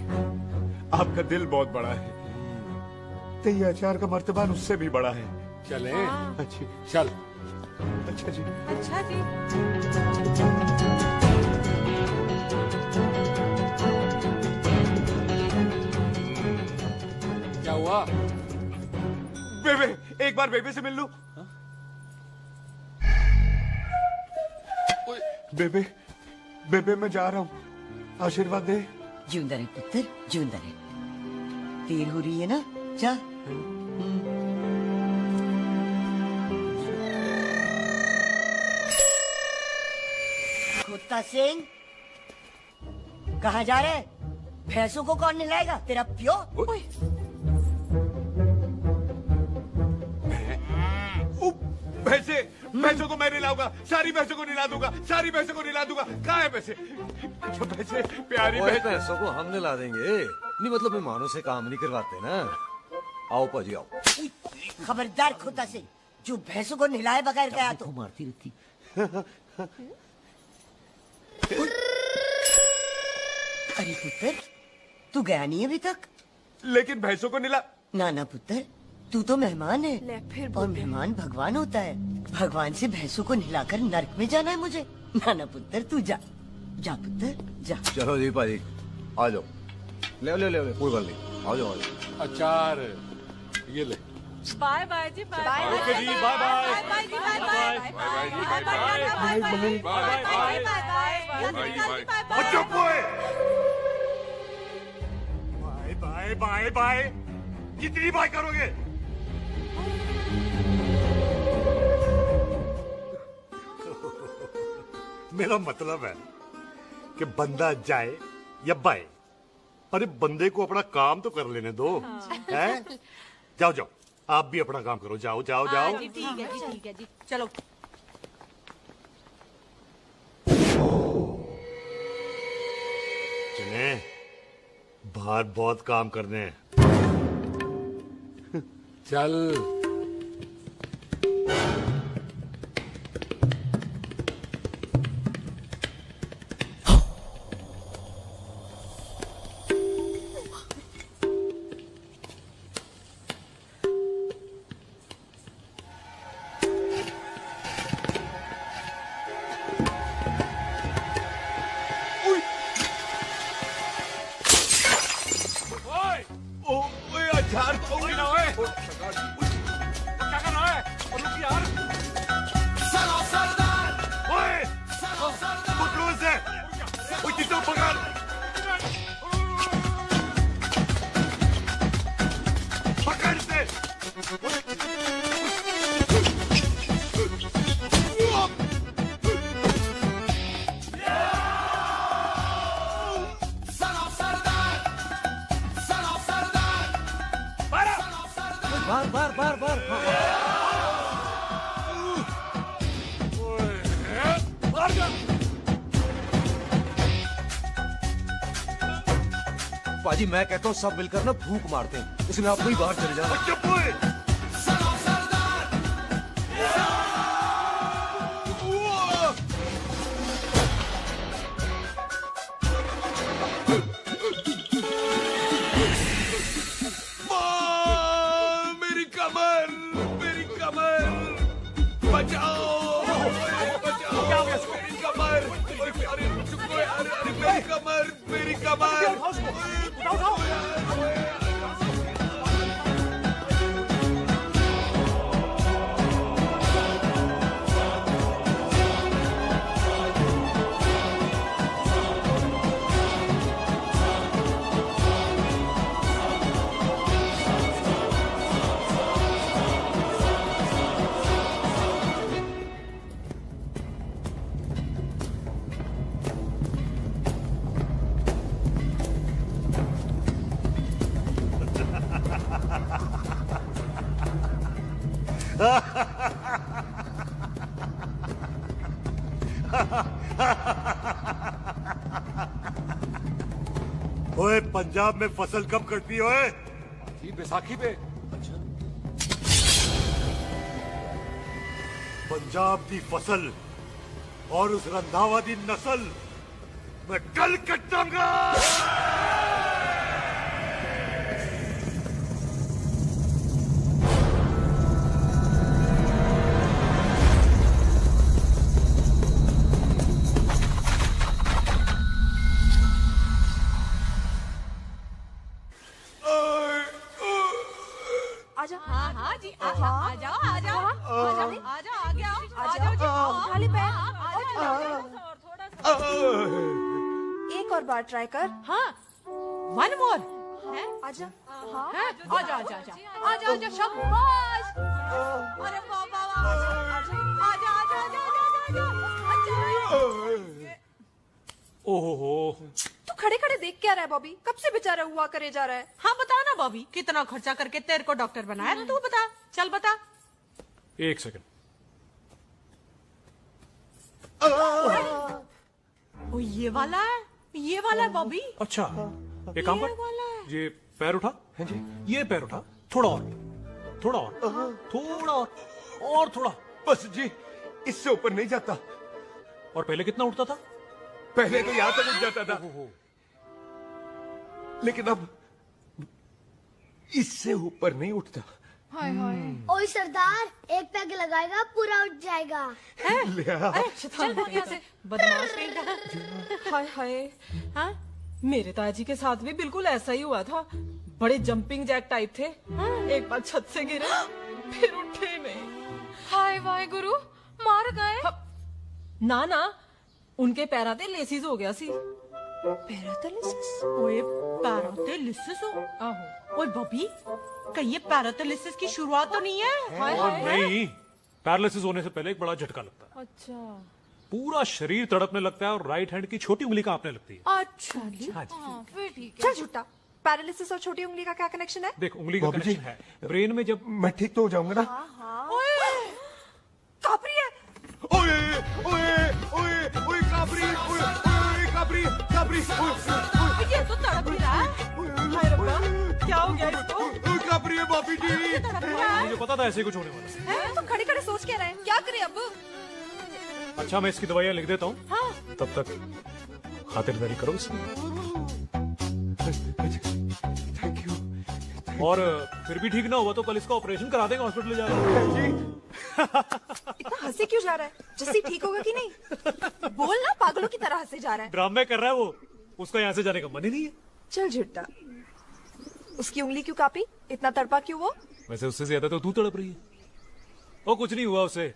आपका दिल बहुत बड़ा है, तो ये अचार का मर्तबान उससे भी बड़ा है। चले? अच्छी चल। अच्छा जी। अच्छा जी। क्या हुआ? बेबे, एक बार बेबे से मिल लूं? बेबे, बेबे मैं जा रहा हूँ, आशीर्वाद दे। जिंदा रहे पुत्र, जिंदा रहे। देर हो रही है ना, जा। कुत्ता सिंह, कहाँ जा रहे? भैंसों को कौन नहलाएगा? तेरा प्यो? भैंसों को मैं नहलाऊंगा, सारी भैंसों को नहला दूंगा, सारी भैंसों को नहला दूंगा। कहाँ है पैसे? पैसे प्यारी पैसों को हम नहला देंगे। नहीं मतलब मेहमानों से काम नहीं करवाते ना। आओ पाजी आओ। खबरदार कुत्ता सिंह, जो भैंसों को नहलाए बगैर गया तो मारती रहती। अरे पुत्र, तू गया नहीं अभी तक? लेकिन भैंसों को नहला। ना ना पुत्र, तू तो मेहमान है, ले फिर और मेहमान भगवान होता है। भगवान से भैंसों को नहलाकर नरक में जाना है मुझे? ना ना पुत्र, तू जा, जा पुत्र जा। चलो जी पाजी, आ जाओ। ले ले ले ले, कोई बात नहीं, आ जाओ आ जाओ। अचार ये ले। बाय बाय जी, बाय बाय। ओके जी, बाय बाय। बाय बाय जी, बाय बाय। बाय बाय जी, बाय बाय। चुप हुए। बाय बाय बाय बाय, कितनी बाय करोगे? मेरा मतलब है कि बंदा जाए या बाय, अरे बंदे को अपना काम तो कर लेने दो। हैं? जाओ जाओ, आप भी अपना काम करो, जाओ जाओ जाओ। जी ठीक है जी, ठीक है जी, चलो। चले, बाहर बहुत काम करने हैं। चल। अचार तो होगी ना। पाजी मैं कहता हूँ सब मिलकर ना भूख मारते हैं, इसलिए आप कोई बाहर चले जाओ। चुप हुए। मेरी कमर, मेरी कमर, बचाओ, बचाओ, मेरी कमर, अरे मेरी कमर, मेरी कमर। ओए पंजाब में फसल कब कटती है ओए? बैसाखी पे। पंजाब की फसल और उस रंधावा दी नस्ल मैं कल कटांगा। आजा। हाँ हाँ जी आ जाओ आ जाओ आ जाओ आ जाओ आगे आओ आ जाओ उठा ले पैर एक और बार ट्राई कर। हाँ वन मोर है। आजा। हाँ आजा आजा आजा आजा आजा शाबाश। अरे वाह वाह वाह आजा आजा आजा आजा। ओहो तू खड़े खड़े देख क्या रहा है बॉबी? कब से बेचारा हुआ करे जा रहा है? हाँ बता ना बॉबी, कितना खर्चा करके तेरे को डॉक्टर बनाया ना, तू बता, चल बता। एक सेकंड। ओ ये वाला है बॉबी। अच्छा एक काम कर, ये पैर उठा। हाँ जी। ये पैर उठा, थोड़ा और, थोड़ा और, थोड़ा और थोड़ा। बस जी, इससे ऊपर नहीं जाता। और पहले कितना उठता था? पहले तो यहां तक उठ जाता था, लेकिन अब इससे ऊपर नहीं उठता। हाय हाय। ओए सरदार, एक पैग लगाएगा पूरा उठ जाएगा। चल भाग यहाँ से, बदमाश कहीं। हाय हाय। हाँ मेरे ताजी के साथ भी बिल्कुल ऐसा ही हुआ था। बड़े जंपिंग जैक टाइप थे। एक बार छत से गिरे फिर उठे नहीं। हाय वाहे गुरु, मार गए? ना ना, उनके पैराते लेसिस हो गया सी। पैरालिसिस? ओए पैरालिसिस हो? आहो। ओए बॉबी, कहीं ये पैरालिसिस की शुरुआत तो नहीं है? हाय हाय। नहीं, पैरालिसिस होने से पहले एक बड़ा झटका लगता है। अच्छा। पूरा शरीर तड़पने लगता है और राइट हैंड की छोटी उंगली कांपने लगती है। अच्छा जी। हाँ जी। फिर ठीक है। चल झूठा, पैरालिसिस और छोटी उंगली का क्या कनेक्शन है? देख उंगली का कनेक्शन है ब्रेन में। जब मैं ठीक तो हो जाऊंगा ना? कापरी है। ओए ओए ओए ओए काबरी, ओए ओए काबरी काबरी। ये तो तड़प ही रहा है। हाय रब्बा, क्या हो गया इसको? ओए काबरी है बाबी जी। मुझे पता था ऐसे कुछ होने वाला है। तो खड़े खड़े सोच क्या रहे हैं? क्या करें अब? अच्छा मैं इसकी दवाइयाँ लिख देता हूँ। हाँ। तब तक खातिरदारी करो इसकी। Thank you. और फिर भी ठीक ना हुआ तो कल इसका ऑपरेशन करा देंगे हॉस्पिटल ले जाकर। इतना हंसे क्यों जा रहा है? जैसे ठीक होगा कि नहीं? बोल ना, पागलों की तरह हंसे जा रहा है। ड्रामे कर रहा है वो, उसका यहाँ से जाने का मन ही नहीं है। चल झुट्टा, उसकी उंगली क्यों कापी? इतना तड़पा क्यों वो? वैसे उससे ज्यादा तो तू तड़प रही है। वो कुछ नहीं हुआ उसे,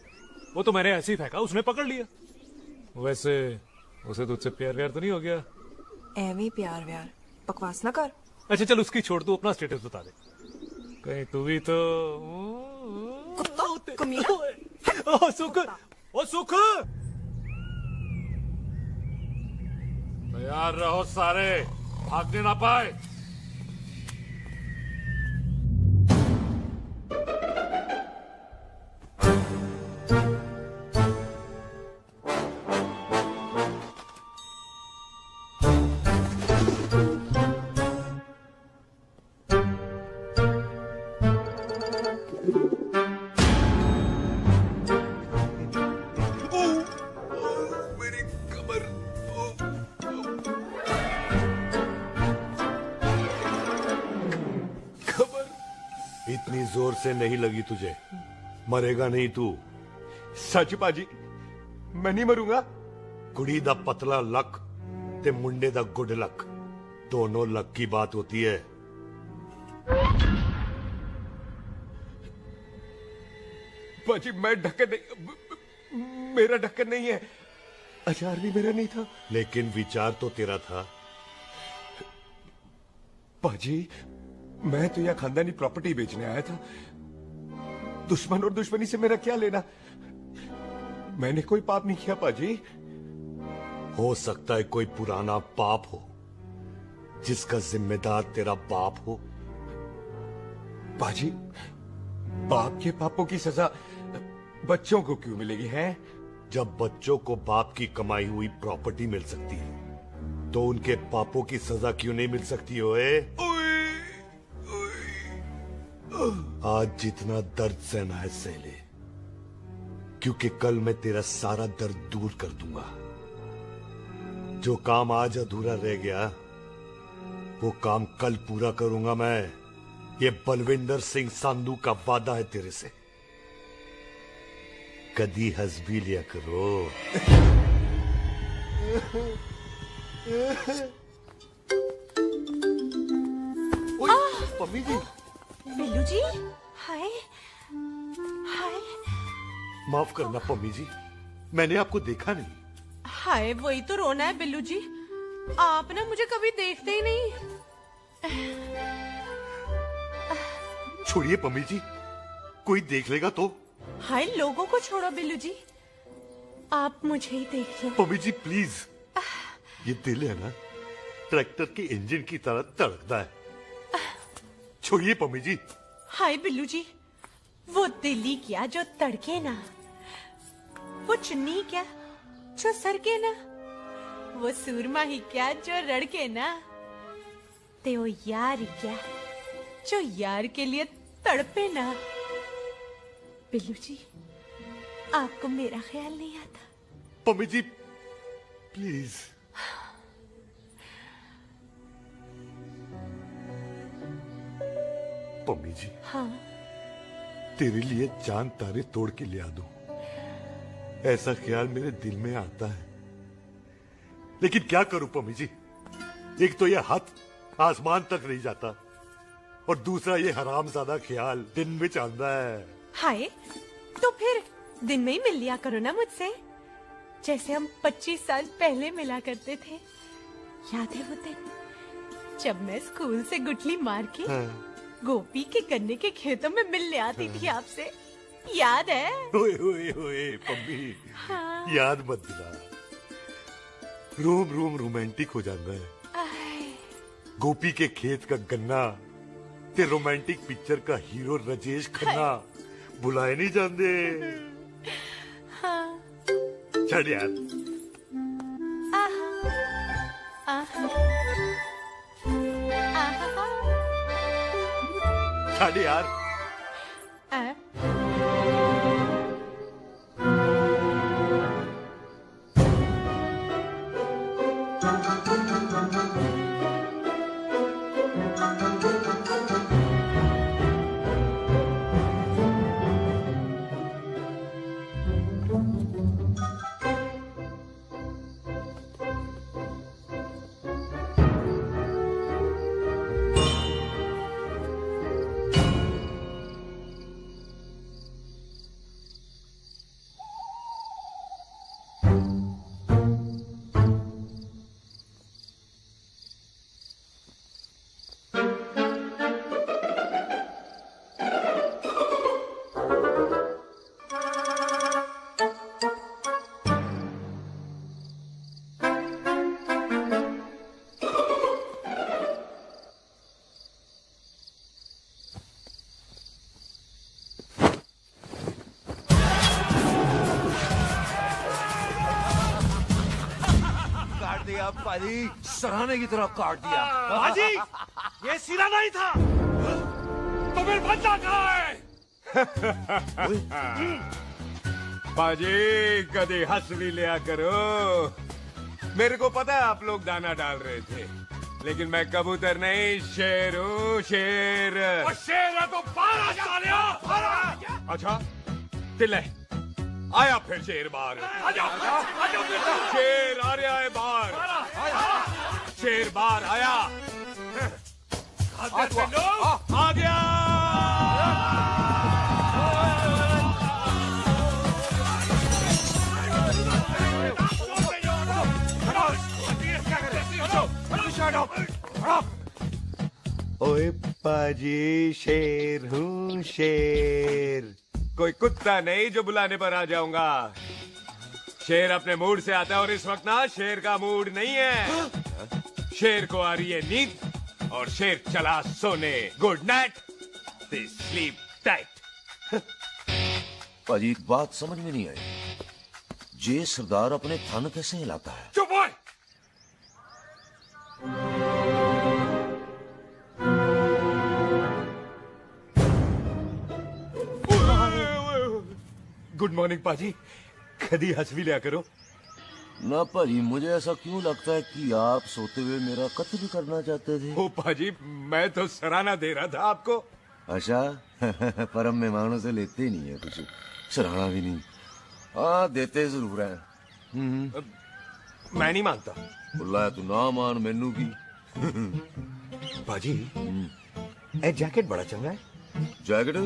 वो तो मैंने ऐसे ही फेंका, उसने पकड़ लिया। वैसे उसे तुझसे प्यार व्यार तो नहीं हो गया? एवी प्यार व्यार बकवास ना कर। अच्छा चल उसकी छोड़, तू अपना स्टेटस बता दे। कहीं तू भी तो ओ सुख, ओ सुख। तैयार रहो सारे, भागने ना पाए। जोर से नहीं लगी तुझे, मरेगा नहीं तू। सच पाजी, मैं नहीं मरूंगा। कुड़ी दा पतला लक ते मुंडे दा गुड लक, दोनों लक की बात होती है। पाजी मैं ढक्कन नहीं, मेरा ढक्कन नहीं है, अचार भी मेरा नहीं था। लेकिन विचार तो तेरा था। पाजी मैं तो यह खानदानी प्रॉपर्टी बेचने आया था, दुश्मन और दुश्मनी से मेरा क्या लेना। मैंने कोई पाप नहीं किया पाजी। हो सकता है कोई पुराना पाप हो जिसका जिम्मेदार तेरा बाप हो। पाजी बाप के पापों की सजा बच्चों को क्यों मिलेगी है? जब बच्चों को बाप की कमाई हुई प्रॉपर्टी मिल सकती है तो उनके पापों की सजा क्यों नहीं मिल सकती? ओए आज जितना दर्द सहना है सह ले, क्योंकि कल मैं तेरा सारा दर्द दूर कर दूंगा। जो काम आज अधूरा रह गया वो काम कल पूरा करूंगा मैं। ये बलविंदर सिंह संधू का वादा है तेरे से। कदी हंस भी लिया करो। मम्मी जी, बिल्लू जी, हाय हाय। माफ करना पम्मी जी, मैंने आपको देखा नहीं। हाय, वही तो रोना है बिल्लू जी, आप ना मुझे कभी देखते ही नहीं। छोड़िए पम्मी जी, कोई देख लेगा तो। हाय, लोगों को छोड़ो बिल्लू जी, आप मुझे ही देख लो। पम्मी जी प्लीज, ये दिल है ना ट्रैक्टर के इंजन की तरह तड़कता है। छोड़िए पम्मी जी। हाय बिल्लू जी, वो दिल्ली क्या जो तड़के ना, वो चुन्नी क्या जो सरके ना, वो सूरमा ही क्या जो रड़के ना, ते वो यार ही क्या जो यार के लिए तड़पे ना। बिल्लू जी, आपको मेरा ख्याल नहीं आता? पम्मी जी प्लीज। पम्मी जी, हाँ, तेरे लिए चांद तारे तोड़ के ले आ दूं, ऐसा ख्याल मेरे दिल में आता है। लेकिन क्या करूं पम्मी जी, एक तो ये हाथ आसमान तक नहीं जाता और दूसरा ये हरामजादा ख्याल दिन में चांदा है। हाय, तो फिर दिन में ही मिल लिया करो ना मुझसे, जैसे हम 25 साल पहले मिला करते थे। याद है वो दिन जब मैं स्कूल से गुठली मार के गोपी के गन्ने के खेतों में मिलने आती थी आपसे, याद है? ओए ओए ओए पम्मी, हाँ। याद मत दिला, रोम रोम रोमांटिक हो जाता है। गोपी के खेत का गन्ना ते रोमांटिक पिक्चर का हीरो राजेश खन्ना बुलाए नहीं जाते। हाँ। चल यार। चल यार। पाजी, सराहने की तरह काट दिया। पाजी, ये सिरा नहीं था, तो फिर बच्चा कहाँ है? पाजी, कभी हंस भी लिया करो। मेरे को पता है आप लोग दाना डाल रहे थे, लेकिन मैं कबूतर नहीं, शेर हूँ, शेर। और शेर है तो बाहर आ सालिया, बाहर आ। अच्छा तिले आया फिर शेर बाहर। शेर आ रहा है बाहर, शेर बाहर आया। आ गया। ओए पाजी, शेर हूँ, शेर। कोई कुत्ता नहीं जो बुलाने पर आ जाऊंगा। शेर अपने मूड से आता है और इस वक्त ना शेर का मूड नहीं है। शेर को आ रही है नींद और शेर चला सोने। Good night, sleep tight. पाजी एक बात समझ में नहीं आई, जे सरदार अपने थन कैसे हिलाता है? चुप हो। गुड मॉर्निंग पाजी, कदी हंस भी लिया करो। ना पाजी, मुझे ऐसा क्यों लगता है कि आप सोते हुए मेरा कत्ल भी करना चाहते थे? ओ पाजी, मैं तो सराहना दे रहा था आपको। अच्छा पर हम मेहमानों से लेते ही नहीं है कुछ, सराहना भी नहीं। हाँ देते जरूर है। मैं नहीं मानता। बुला तू ना मान मैनू की। पाजी ए जैकेट बड़ा चंगा है। जैकेट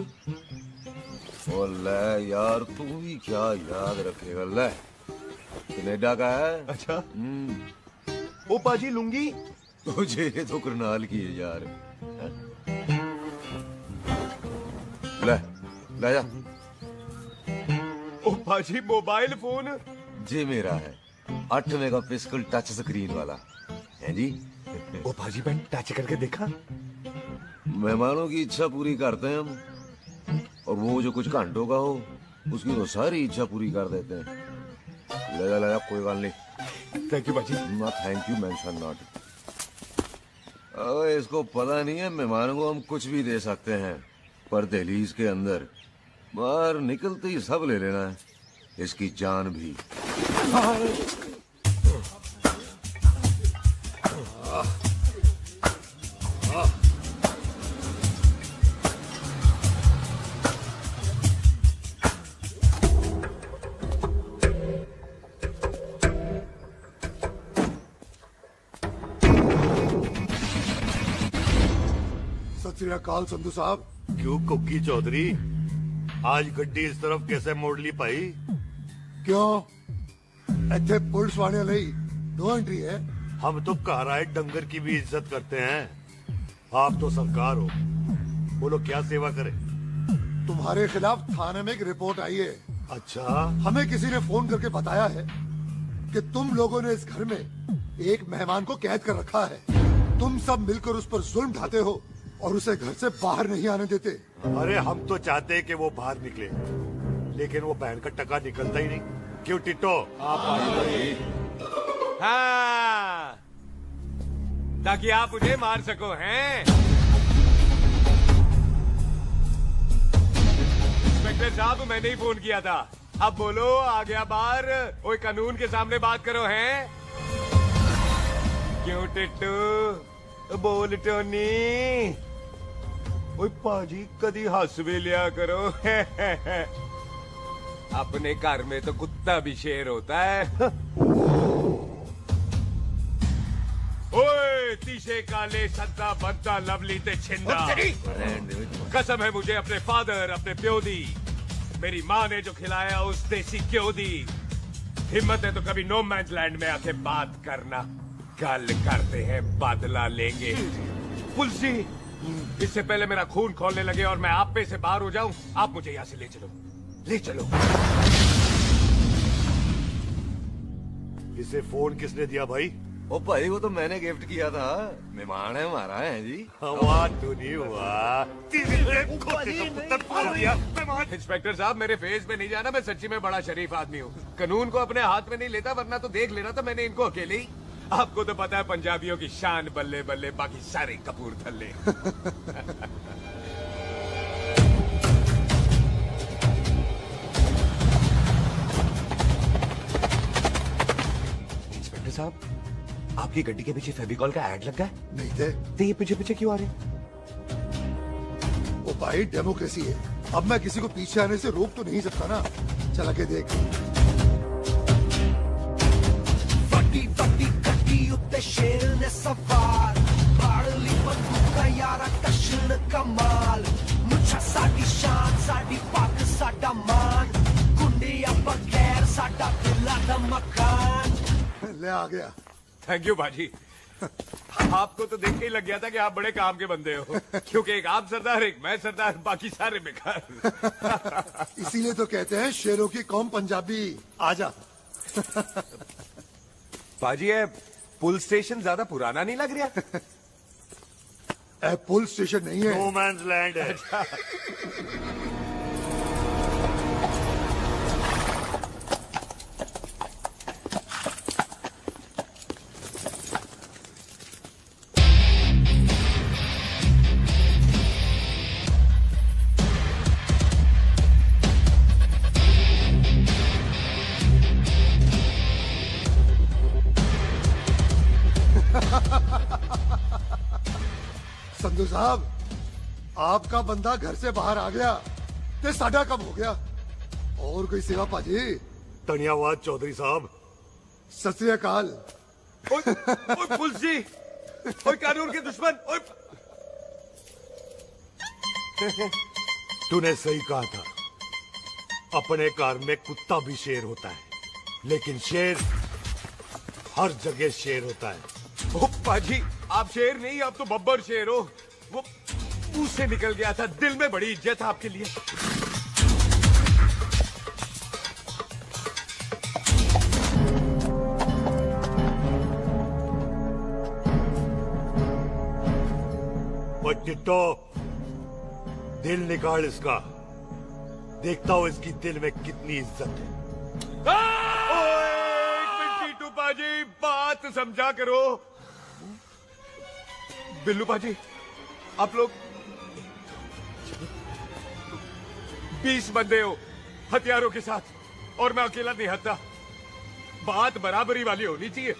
ओ ले यार, तू भी क्या याद रखेगा। ले कनेडा का है। अच्छा। ओ पाजी लुंगी तुझे तो करनाल की है यार। ले ले जा। ओ पाजी मोबाइल फोन जी मेरा है, 8 मेगापिक्सल टच स्क्रीन वाला है जी। ओ पाजी मैं टच करके देखा। मेहमानों की इच्छा पूरी करते हैं हम, और वो जो कुछ घंटों का हो उसकी तो सारी इच्छा पूरी कर देते हैं। ले जा कोई बात नहीं। थैंक यू पाजी। ना थैंक यू मेंशन नॉट। इसको पता नहीं है मेहमानों को हम कुछ भी दे सकते हैं, पर दहलीज के अंदर बाहर निकलते ही सब ले लेना है, इसकी जान भी। सत श्री अकाल संधू साहब। क्यों कुकी चौधरी, आज गड्डी इस तरफ कैसे मोड़ ली पाई? क्यों इतने पुलिस वाले नहीं नो एंट्री है? हम तो घर आए डंगर की भी इज्जत करते हैं। आप तो सरकार हो, बोलो क्या सेवा करें? तुम्हारे खिलाफ थाने में एक रिपोर्ट आई है। अच्छा। हमें किसी ने फोन करके बताया है कि तुम लोगों ने इस घर में एक मेहमान को कैद कर रखा है। तुम सब मिलकर उस पर जुल्म ढाते हो और उसे घर से बाहर नहीं आने देते। अरे हम तो चाहते हैं कि वो बाहर निकले, लेकिन वो बहन का टका निकलता ही नहीं। क्यों टिट्टो? हाँ, ताकि आप मुझे मार सको हैं। इंस्पेक्टर साहब मैंने ही फोन किया था। अब बोलो आ गया बाहर। ओए कानून के सामने बात करो हैं। क्यों टिट्टू? बोल टोनी। ओए पाजी कदी हंस भी लिया करो। अपने घर में तो कुत्ता भी शेर होता है। ओए तीसे काले संता बनता लवली ते छिंदा। कसम है मुझे अपने फादर, अपने प्यो दी, मेरी माँ ने जो खिलाया उस देसी क्यों दी। हिम्मत है तो कभी नो मैन लैंड में आके बात करना। कल करते हैं बदला लेंगे। पुलसी इससे पहले मेरा खून खोलने लगे और मैं आप पे से बाहर हो जाऊं, आप मुझे यहाँ से ले चलो, ले चलो। इसे फोन किसने दिया भाई? ओ भाई वो तो मैंने गिफ्ट किया था, मेहमान है हमारा है जी। वाह टोनी वाह। इंस्पेक्टर साहब मेरे फेस पे नहीं जाना, मैं सच्ची में बड़ा शरीफ आदमी हूँ। कानून को अपने हाथ में नहीं लेता, वरना तो देख लेना था मैंने इनको अकेले ही। आपको तो पता है पंजाबियों की शान बल्ले बल्ले, बाकी सारे कपूरथल्ले। इंस्पेक्टर साहब आपकी गड्डी के पीछे फेविकॉल का ऐड लग गया है? नहीं थे। तो ये पीछे पीछे क्यों आ रहे? ओ भाई डेमोक्रेसी है, अब मैं किसी को पीछे आने से रोक तो नहीं सकता ना। चला के देख। वड्डी वड्डी गड्डी उत्ते शेर ने सवार, भाड़ली बंदूका यारा कशन कमाल, मुझा साडी शान साडी पाक साडा मान, गुंडिया बगैर साडा दिला दा मकान। ले आ गया। थैंक यू बाजी। आपको तो देख के ही लग गया था कि आप बड़े काम के बंदे हो, क्योंकि एक आप सरदार, एक मैं सरदार, बाकी सारे बेकार। इसीलिए तो कहते हैं शेरों की कौम पंजाबी। आजा। बाजी ये पुल स्टेशन ज्यादा पुराना नहीं लग रहा? पुल स्टेशन नहीं है, नो मैंस लैंड है। संधू साहब, आपका बंदा घर से बाहर आ गया ते साडा कब हो गया। और कोई सेवा पाजी? धन्यवाद चौधरी साहब। सत श्री अकाल। ओए पुलिस जी, ओए कानून के दुश्मन, ओए। तूने सही कहा था, अपने घर में कुत्ता भी शेर होता है, लेकिन शेर हर जगह शेर होता है। ओ पाजी, आप शेर नहीं, आप तो बब्बर शेर हो। वो मुंह से निकल गया था, दिल में बड़ी इज्जत है आपके लिए। वो टिट्टो, दिल निकाल इसका, देखता हूं इसकी दिल में कितनी इज्जत है। एक मिनट टीटू पाजी, बात समझा करो। बिल्लू पाजी, आप लोग 20 बंदे हो हथियारों के साथ, और मैं अकेला नहीं हटता। बात बराबरी वाली होनी चाहिए।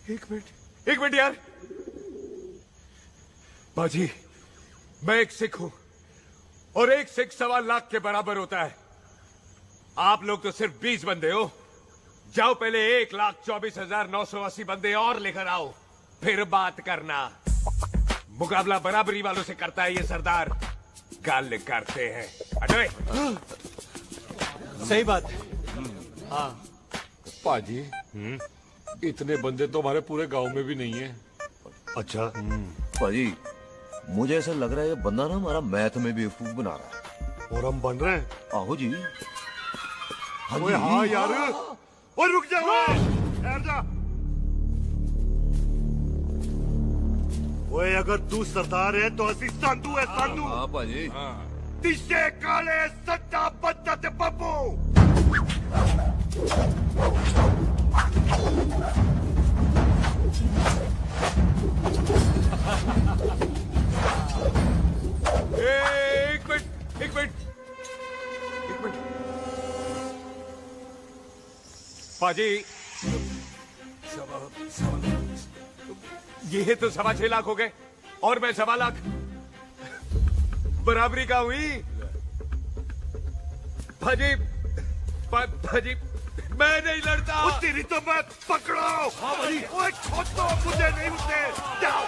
एक मिनट यार। बाजी, मैं एक सिख हूं, और एक सिख 1.25 लाख के बराबर होता है। आप लोग तो सिर्फ 20 बंदे हो। जाओ पहले 1,24,980 बंदे और लेकर आओ, फिर बात करना। मुकाबला बराबरी वालों से करता है ये सरदार, गाल करते हैं। हटो। सही बात है। हाँ पाजी, इतने बंदे तो हमारे पूरे गांव में भी नहीं है। अच्छा पाजी, मुझे ऐसा लग रहा है ये बंदा ना हमारा मैथ में बेवकूफ बना रहा है। और हम बन रहे हैं? आहो जी। ओए हाँ यार, और रुक जा, ठहर जा। ओए अगर तू सरदार है तो असी संधू है, संधू। हाँ पाजी। तिशे काले सट्टा बच्चा ते पप्पू। एक मिनट पाजी, ये तो 6.25 लाख हो गए, और मैं 1.25 लाख। बराबरी का हुई भाजी। भाजी, मैं नहीं लड़ता। तेरी तो मैं पकड़ो। हाँ भाई। ओए छोड़ो मुझे, नहीं उठे। जाओ।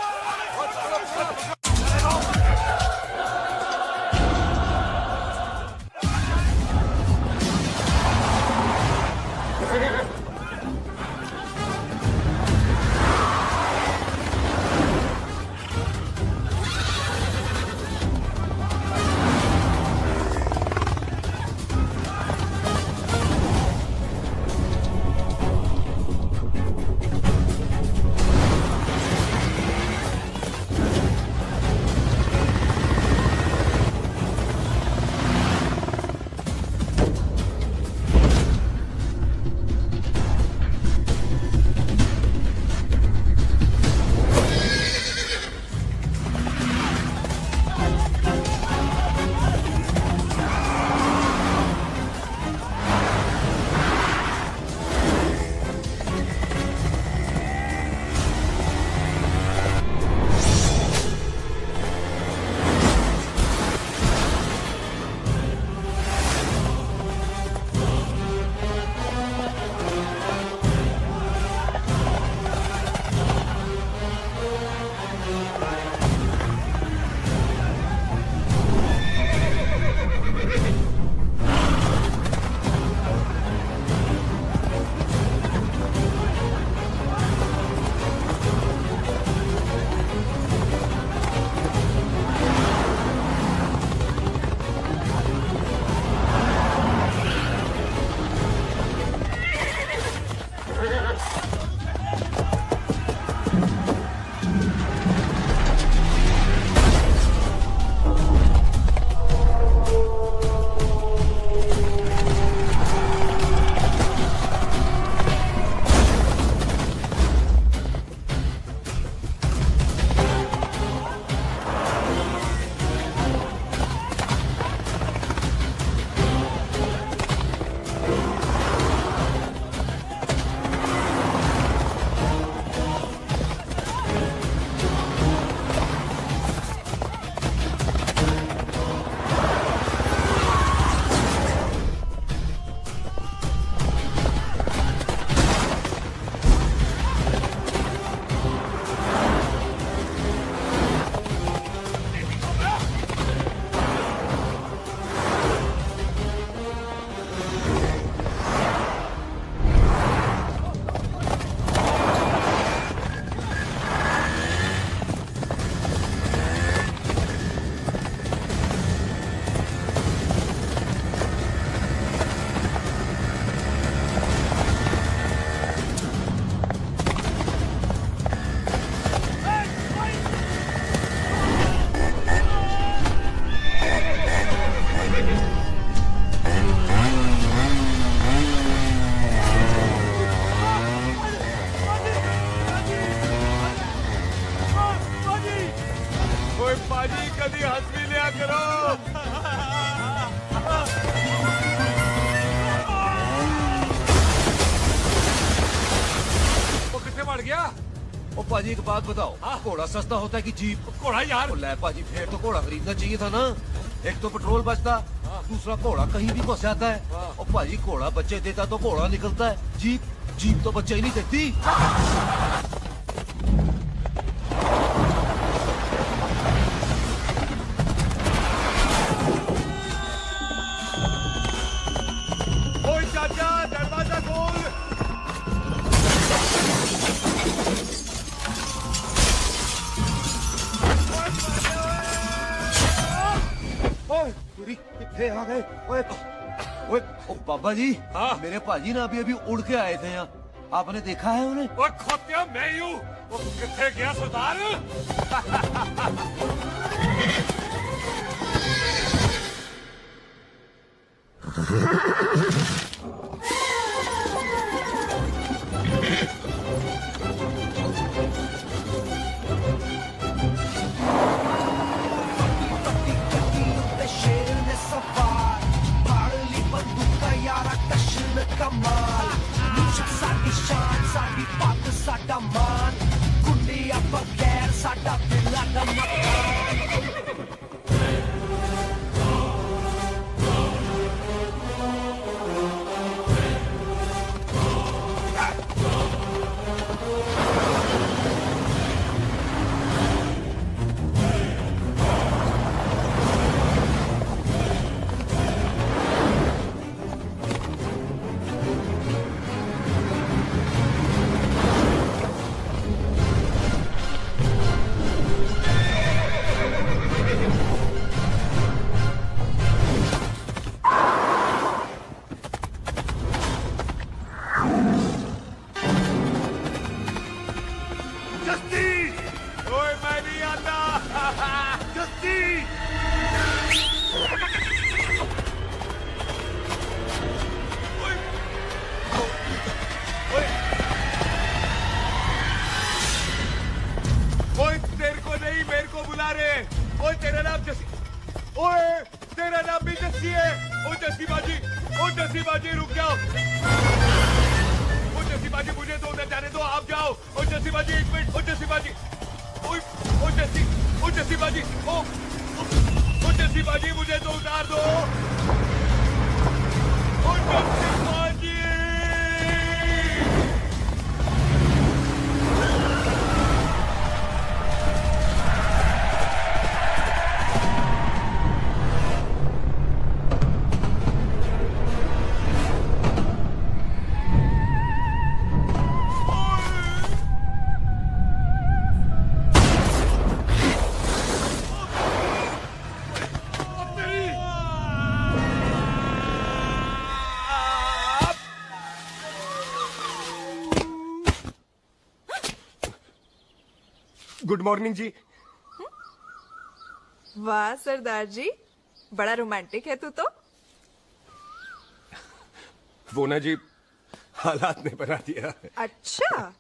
कभी हंस भी लिया करो। वो कितने बढ़ गया? ओ पाजी एक बात बताओ, घोड़ा सस्ता होता है कि जीप? घोड़ा यार। ले पाजी फिर तो घोड़ा खरीदना चाहिए था ना। एक तो पेट्रोल बचता, दूसरा घोड़ा कहीं भी फंस जाता है। और पाजी घोड़ा बच्चे देता तो घोड़ा निकलता है, जीप तो बच्चे ही नहीं देती। ओए चाचा, दरवाजा खोल। ओए आ गए। ओए ओ बाबा जी, मेरे पाजी ना अभी उड़ के आए थे यहाँ, आपने देखा है उन्हें? वो खोतिया मैं ही हूँ। वो कितने गया सरदार? गुड मॉर्निंग जी। वाह सरदार जी, बड़ा रोमांटिक है तू तो। वो ना जी, हालात ने बना दिया। अच्छा।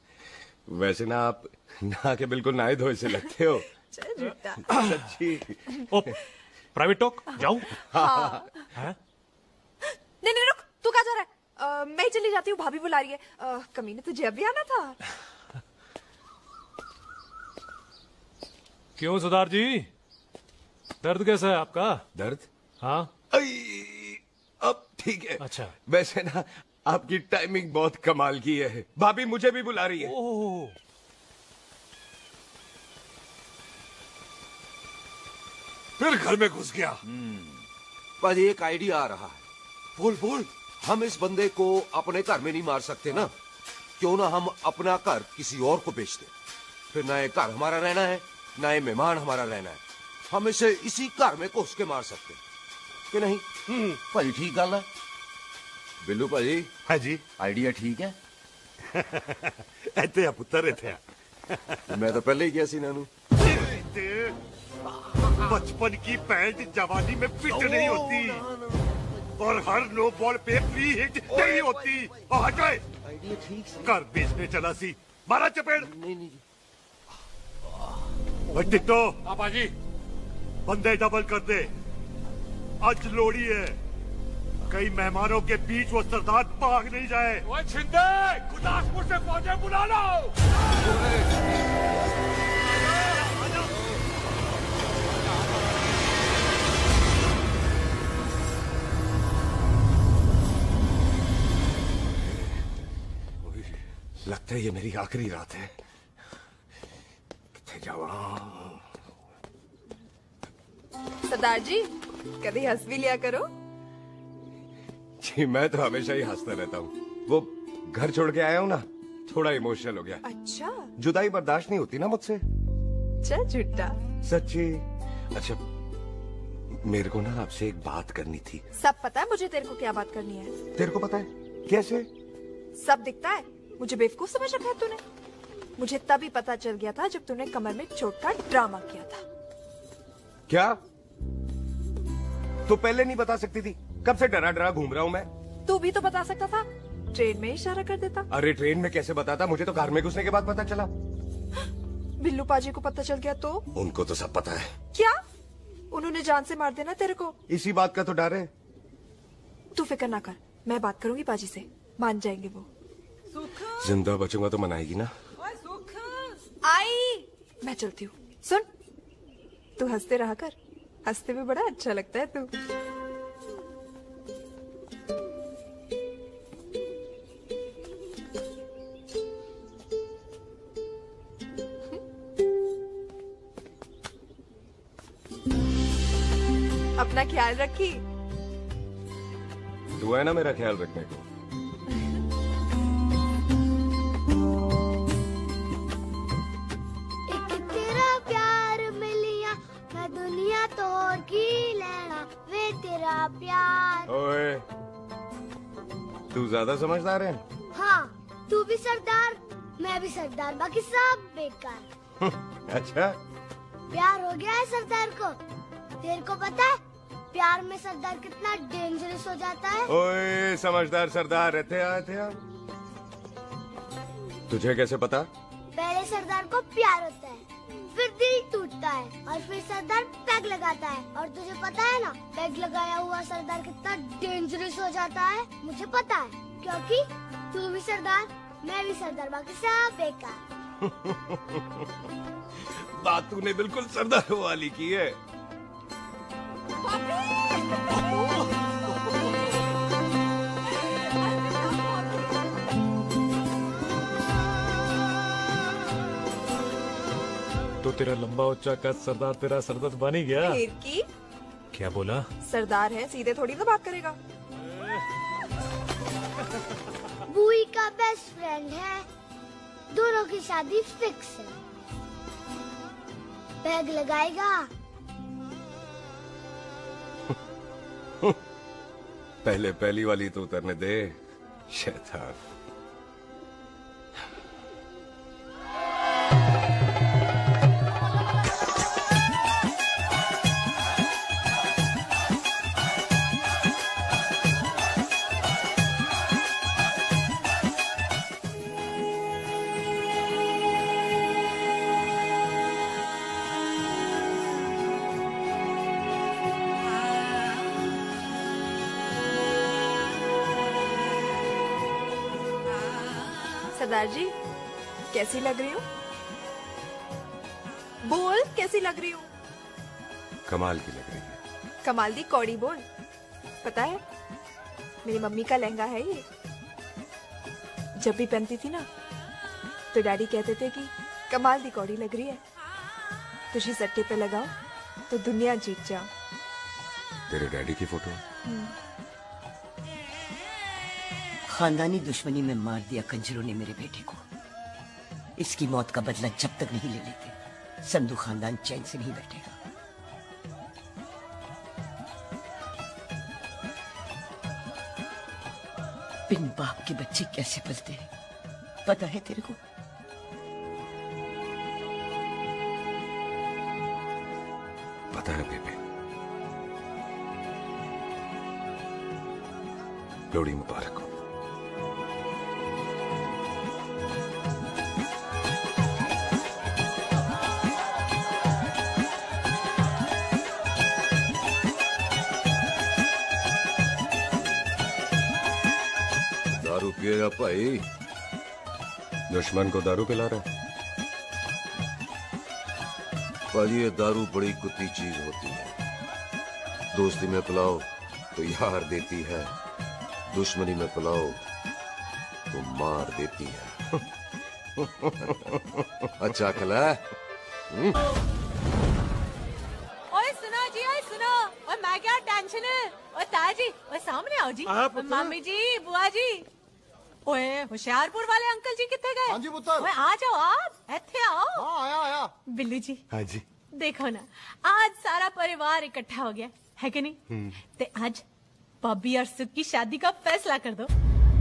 वैसे ना आप नहा के बिल्कुल नहाए धोए से लगते हो। चल झूठा। सच्ची। ओ, प्राइवेट टॉक जाऊं? हाँ। नहीं नहीं रुक, तू कहाँ जा रहा है? मैं ही चली जाती हूँ, भाभी बुला रही है। कमीने तुझे अभी आना था। क्यों सरदार जी, दर्द कैसा है आपका? दर्द? हाँ। अब ठीक है। अच्छा। वैसे ना आपकी टाइमिंग बहुत कमाल की है। भाभी मुझे भी बुला रही है। ओह। फिर घर में घुस गया। पाजी एक आइडिया आ रहा है। बोल बोल। हम इस बंदे को अपने घर में नहीं मार सकते ना, क्यों ना हम अपना घर किसी और को बेच दें। फिर ना ये घर हमारा रहना है, ना ये मेहमान हमारा रहना है। हम इसे इसी घर में घुस के मार सकते कि नहीं? भाजी ठीक गल है। बिल्लू भाजी। हाँ जी। आइडिया ठीक है। ऐते पुत्र इथे मैं तो पहले ही गया सी नानू। बचपन की पैंट जवानी में फिट नहीं होती और हर नो बॉल पे फ्री हिट नहीं होती। और हटाए आइडिया ठीक से। घर बेचने चला सी, मारा चपेड़। नहीं नहीं टिट्टो। पापा जी। बंदे डबल कर दे, आज लोड़ी है, कई मेहमानों के बीच वो सरदार भाग नहीं जाए। ओए छिंदे, गुरदासपुर से फौजें बुला लो। लगता है ये मेरी आखिरी रात है। किथे जावा? सरदार जी कभी हंस भी लिया करो। जी मैं तो हमेशा ही हंसता रहता हूँ। वो घर छोड़ के आया हूँ ना, थोड़ा इमोशनल हो गया। अच्छा, जुदाई बर्दाश्त नहीं होती ना मुझसे। चल झूठा। सच्ची। अच्छा मेरे को ना आपसे एक बात करनी थी। सब पता है मुझे तेरे को क्या बात करनी है। तेरे को पता है? कैसे? सब दिखता है। मुझे बेवकूफ समझ रखा है तूने। मुझे तभी पता चल गया था जब तूने कमर में चोट का ड्रामा किया था। क्या? तो पहले नहीं बता सकती थी? कब से डरा डरा घूम रहा हूँ मैं। तू भी तो बता सकता था, ट्रेन में इशारा कर देता। अरे ट्रेन में कैसे बताता? मुझे तो कार में घुसने के बाद पता चला। बिल्लू पाजी को पता चल गया तो? उनको तो सब पता है। क्या? उन्होंने जान से मार देना तेरे को। इसी बात का तो डर है। तू फिक्र ना कर, मैं बात करूंगी पाजी से, मान जाएंगे वो। जिंदा बचूंगा तो मनाएगी ना? आई मैं चलती हूँ। सुन, तू हंसते रहा कर, हंसते में बड़ा अच्छा लगता है तू। अपना ख्याल रखी। तू है ना मेरा ख्याल रखने को। एक तेरा प्यार मिलिया, मैं दुनिया तोड़ की लेना, वे तेरा प्यार। ओए, तू ज्यादा समझदार है। हाँ, तू भी सरदार, मैं भी सरदार, बाकी सब बेकार। अच्छा, प्यार हो गया है सरदार को। तेरे को पता है प्यार में सरदार कितना डेंजरस हो जाता है? ओए समझदार सरदार रहते थे। तुझे कैसे पता? पहले सरदार को प्यार होता है, फिर दिल टूटता है और फिर सरदार पैग लगाता है। और तुझे पता है ना, पैग लगाया हुआ सरदार कितना डेंजरस हो जाता है? मुझे पता है, क्योंकि तू भी सरदार, मैं भी सरदार, बाकी सब बेकार। बात तूने बिल्कुल सरदारों वाली की है। तो तेरा लंबा उच्चा कद सरदार तेरा सरदर्द बन ही गया। फिर की? क्या बोला? सरदार है, सीधे थोड़ी ना बात करेगा। बुई का बेस्ट फ्रेंड है, दोनों की शादी फिक्स है। पैग लगाएगा। पहले पहली वाली तो उतरने दे, शैतान। सरदार जी कैसी लग रही हूँ? बोल कैसी लग रही हूँ? कमाल की लग रही है। कमाल दी कौड़ी बोल। पता है मेरी मम्मी का लहंगा है ये। जब भी पहनती थी ना तो डैडी कहते थे कि कमाल दी कौड़ी लग रही है, तुझी सट्टे पे लगाओ तो दुनिया जीत जाओ। तेरे डैडी की फोटो? खानदानी दुश्मनी में मार दिया कंजरों ने मेरे बेटे को। इसकी मौत का बदला जब तक नहीं ले लेते, संधू खानदान चैन से नहीं बैठेगा। बिन बाप के बच्चे कैसे पलते हैं पता है तेरे को? पता है बेबे। लोहड़ी मुबारक हो। पिएगा भाई? दुश्मन को दारू पिला रहा है? भाजी ये दारू बड़ी कुत्ती चीज होती है। दोस्ती में पिलाओ तो यार देती है, दुश्मनी में पिलाओ तो मार देती है। अच्छा खिला है? ओए सुनो जी, ओए सुनो, ओए मैं क्या टेंशन है? ओए ताजी, ओए सामने आओ जी। ओए मामी जी, बुआ जी। ओए होशियारपुर वाले अंकल जी कितने गए? हाँ जी पुत्र। ओए आ जाओ आप, इत्थे आओ। हाँ आया। बिल्लू जी। हाँ जी। देखो ना, आज सारा परिवार इकट्ठा हो गया है कि नहीं? ते आज बॉबी और सुख की शादी का फैसला कर दो,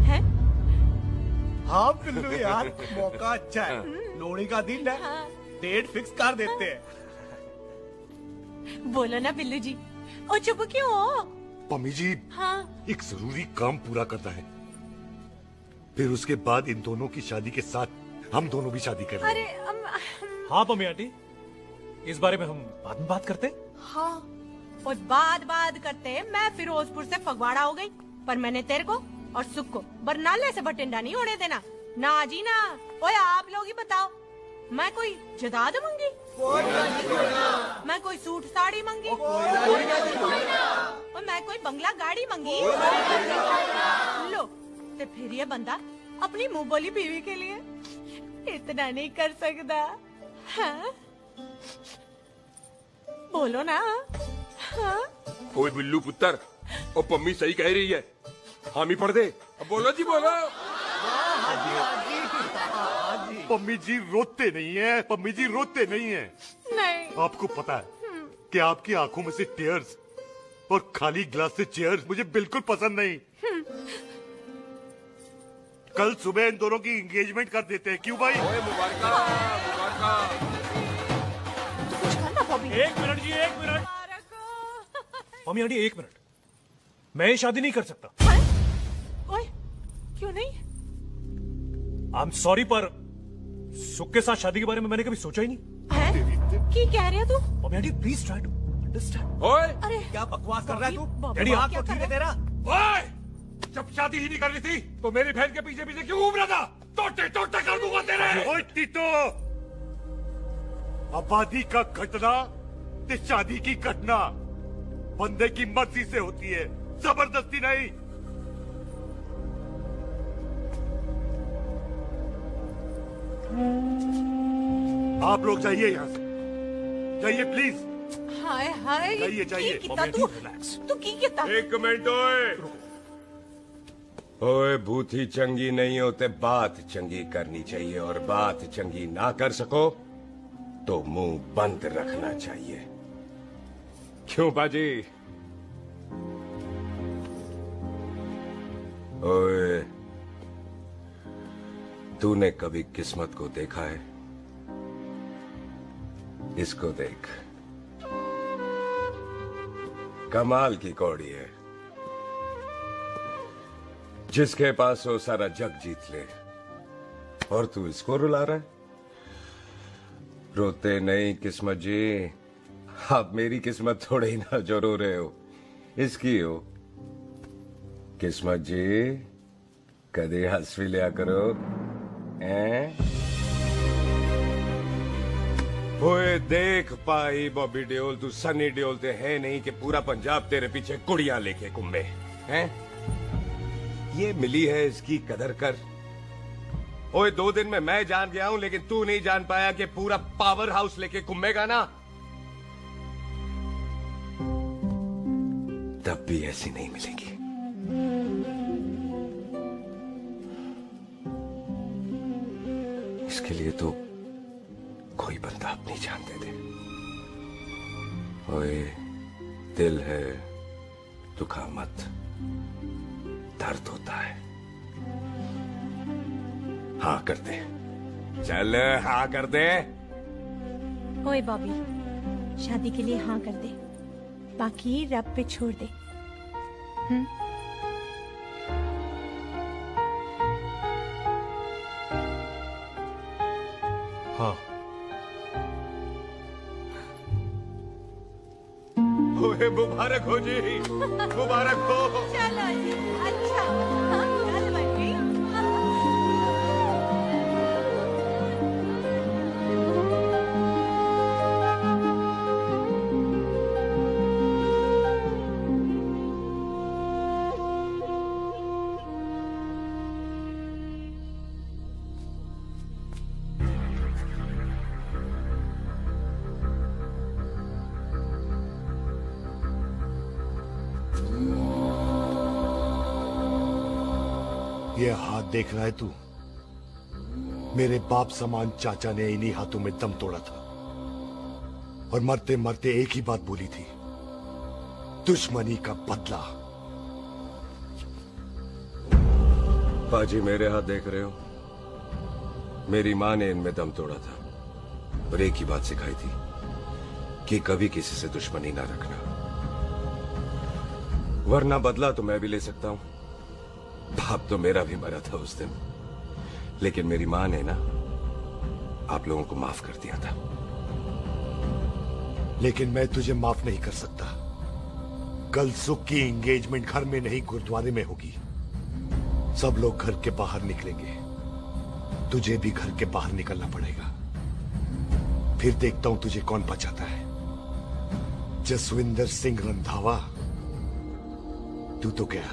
है? हाँ बिल्लू यार, मौका अच्छा है। लोहड़ी का दिन है, डेट फिक्स कर देते हैं। बोलो ना बिल्लू जी, ओ चुप क्यों हो? पम्मी जी, हाँ एक जरूरी काम पूरा करना है, फिर उसके बाद इन दोनों की शादी के साथ हम दोनों भी शादी कर रहे हैं। अरे हाँ पम्मी आंटी, इस बारे में हम बाद में बात करते। हाँ और बाद करते मैं फिरोजपुर से फगवाड़ा हो गई, पर मैंने तेरे को और सुख को बरनाले से बटिंडा नहीं होने देना। ना जी ना। ओए आप लोग ही बताओ, मैं कोई जायदाद मंगी? मैं कोई सूट साड़ी मंगी? और मैं कोई बंगला गाड़ी मंगी? लो, तो फिर ये बंदा अपनी मुंह बोली बीवी के लिए इतना नहीं कर सकता? हाँ? बोलो ना। हाँ? ओए बिल्लू पुत्र, ओ पम्मी सही कह रही है, हामी पढ़ दे। अब बोलो जी, बोलो। पम्मी जी रोते नहीं है, पम्मी जी रोते नहीं है। नहीं। आपको पता है कि आपकी आंखों में से टीयर्स और खाली ग्लास से चेयर्स मुझे बिल्कुल पसंद नहीं। कल सुबह इन दोनों की एंगेजमेंट कर देते हैं, क्यों भाई? एक मिनट जी, एक मिनट। मम्मी आंटी एक मिनट, मैं शादी नहीं कर सकता। ओए, क्यों नहीं? आई एम सॉरी, पर सुख के साथ शादी के बारे में मैंने कभी सोचा ही नहीं। की कह रहे हो तू? Mummy aunty please try to understand. ओए अरे क्या बकवास कर रहा है तू? डैडी दिमाग आप तो ठीक है तेरा? ओए, जब शादी ही नहीं करनी थी तो मेरी बहन के पीछे पीछे क्यों घूम रहा था? टोटे टोटे कर दूंगा तेरे। ओए टीटो, आबादी का घटना ते शादी की घटना बंदे की मर्जी से होती है, जबरदस्ती नहीं। आप लोग जाइए यहाँ से, जाइए प्लीज। हाय हाय, जाइए, जाइए। की कितना तू की कितना? एक मिनट ओए। ओए भूथी चंगी नहीं होते, बात चंगी करनी चाहिए, और बात चंगी ना कर सको तो मुंह बंद रखना चाहिए। क्यों बाजी? ओए, तूने कभी किस्मत को देखा है? इसको देख, कमाल की कौड़ी है। जिसके पास हो सारा जग जीत ले, और तू इसको रुला रहा है? रोते नहीं किस्मत जी, आप मेरी किस्मत थोड़े ही ना जो रो रहे हो, इसकी हो। किस्मत जी कदे हंस भी लिया करो, हैं? ओए देख पाई बॉबी देओल, तू सनी देओल ते है नहीं कि पूरा पंजाब तेरे पीछे कुड़ियां लेके घूमे हैं? ये मिली है, इसकी कदर कर। ओए 2 दिन में मैं जान गया हूं, लेकिन तू नहीं जान पाया कि पूरा पावर हाउस लेके घूमेगा ना, तब भी ऐसी नहीं मिलेगी। इसके लिए तो कोई बंदा अपनी जान दे दे। ओए दिल है, दुखा मत, दर्द होता है। हाँ कर दे, चल हाँ कर दे। ओए बॉबी, शादी के लिए हाँ कर दे, बाकी रब पे छोड़ दे। हाँ। ओए मुबारक हो जी, मुबारक हो। चलो जी, अच्छा। हाँ, चल बच्ची। ये हाथ देख रहा है तू? मेरे बाप समान चाचा ने इन्हीं हाथों में दम तोड़ा था और मरते मरते एक ही बात बोली थी, दुश्मनी का बदला। पाजी मेरे हाथ देख रहे हो? मेरी माँ ने इनमें दम तोड़ा था और एक ही बात सिखाई थी कि कभी किसी से दुश्मनी ना रखना, वरना बदला तो मैं भी ले सकता हूं। बाप तो मेरा भी मरा था उस दिन, लेकिन मेरी माँ ने ना आप लोगों को माफ कर दिया था। लेकिन मैं तुझे माफ नहीं कर सकता। कल सुख की एंगेजमेंट घर में नहीं गुरुद्वारे में होगी। सब लोग घर के बाहर निकलेंगे, तुझे भी घर के बाहर निकलना पड़ेगा। फिर देखता हूं तुझे कौन बचाता है। जसविंदर सिंह रंधावा, तू तो क्या?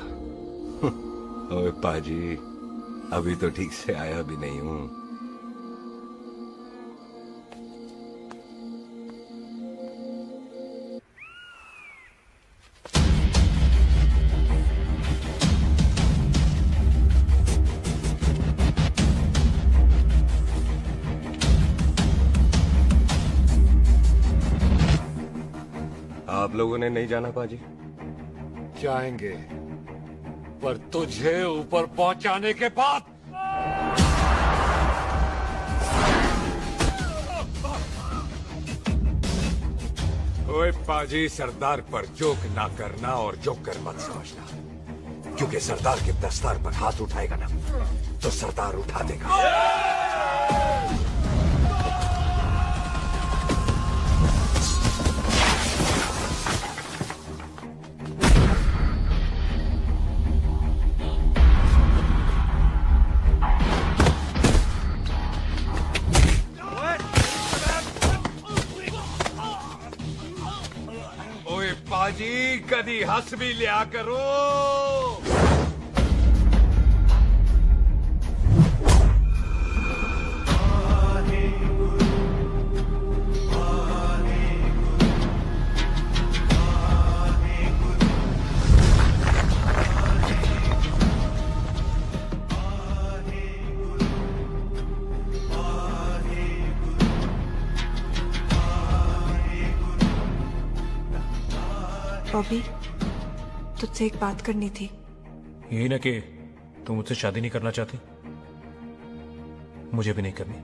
ओए पाजी, अभी तो ठीक से आया भी नहीं हूं। आप लोगों ने नहीं जाना पाजी? जाएंगे, पर तुझे ऊपर पहुंचाने के बाद। ओए पाजी, सरदार पर जोक ना करना और जोक कर मत समझना, क्योंकि सरदार के दस्तार पर हाथ उठाएगा ना तो सरदार उठा देगा। पाजी, कदी हंस भी लिया करो। बॉबी, तुझसे एक बात करनी थी। यही ना कि तू मुझसे शादी नहीं करना चाहती? मुझे भी नहीं करनी।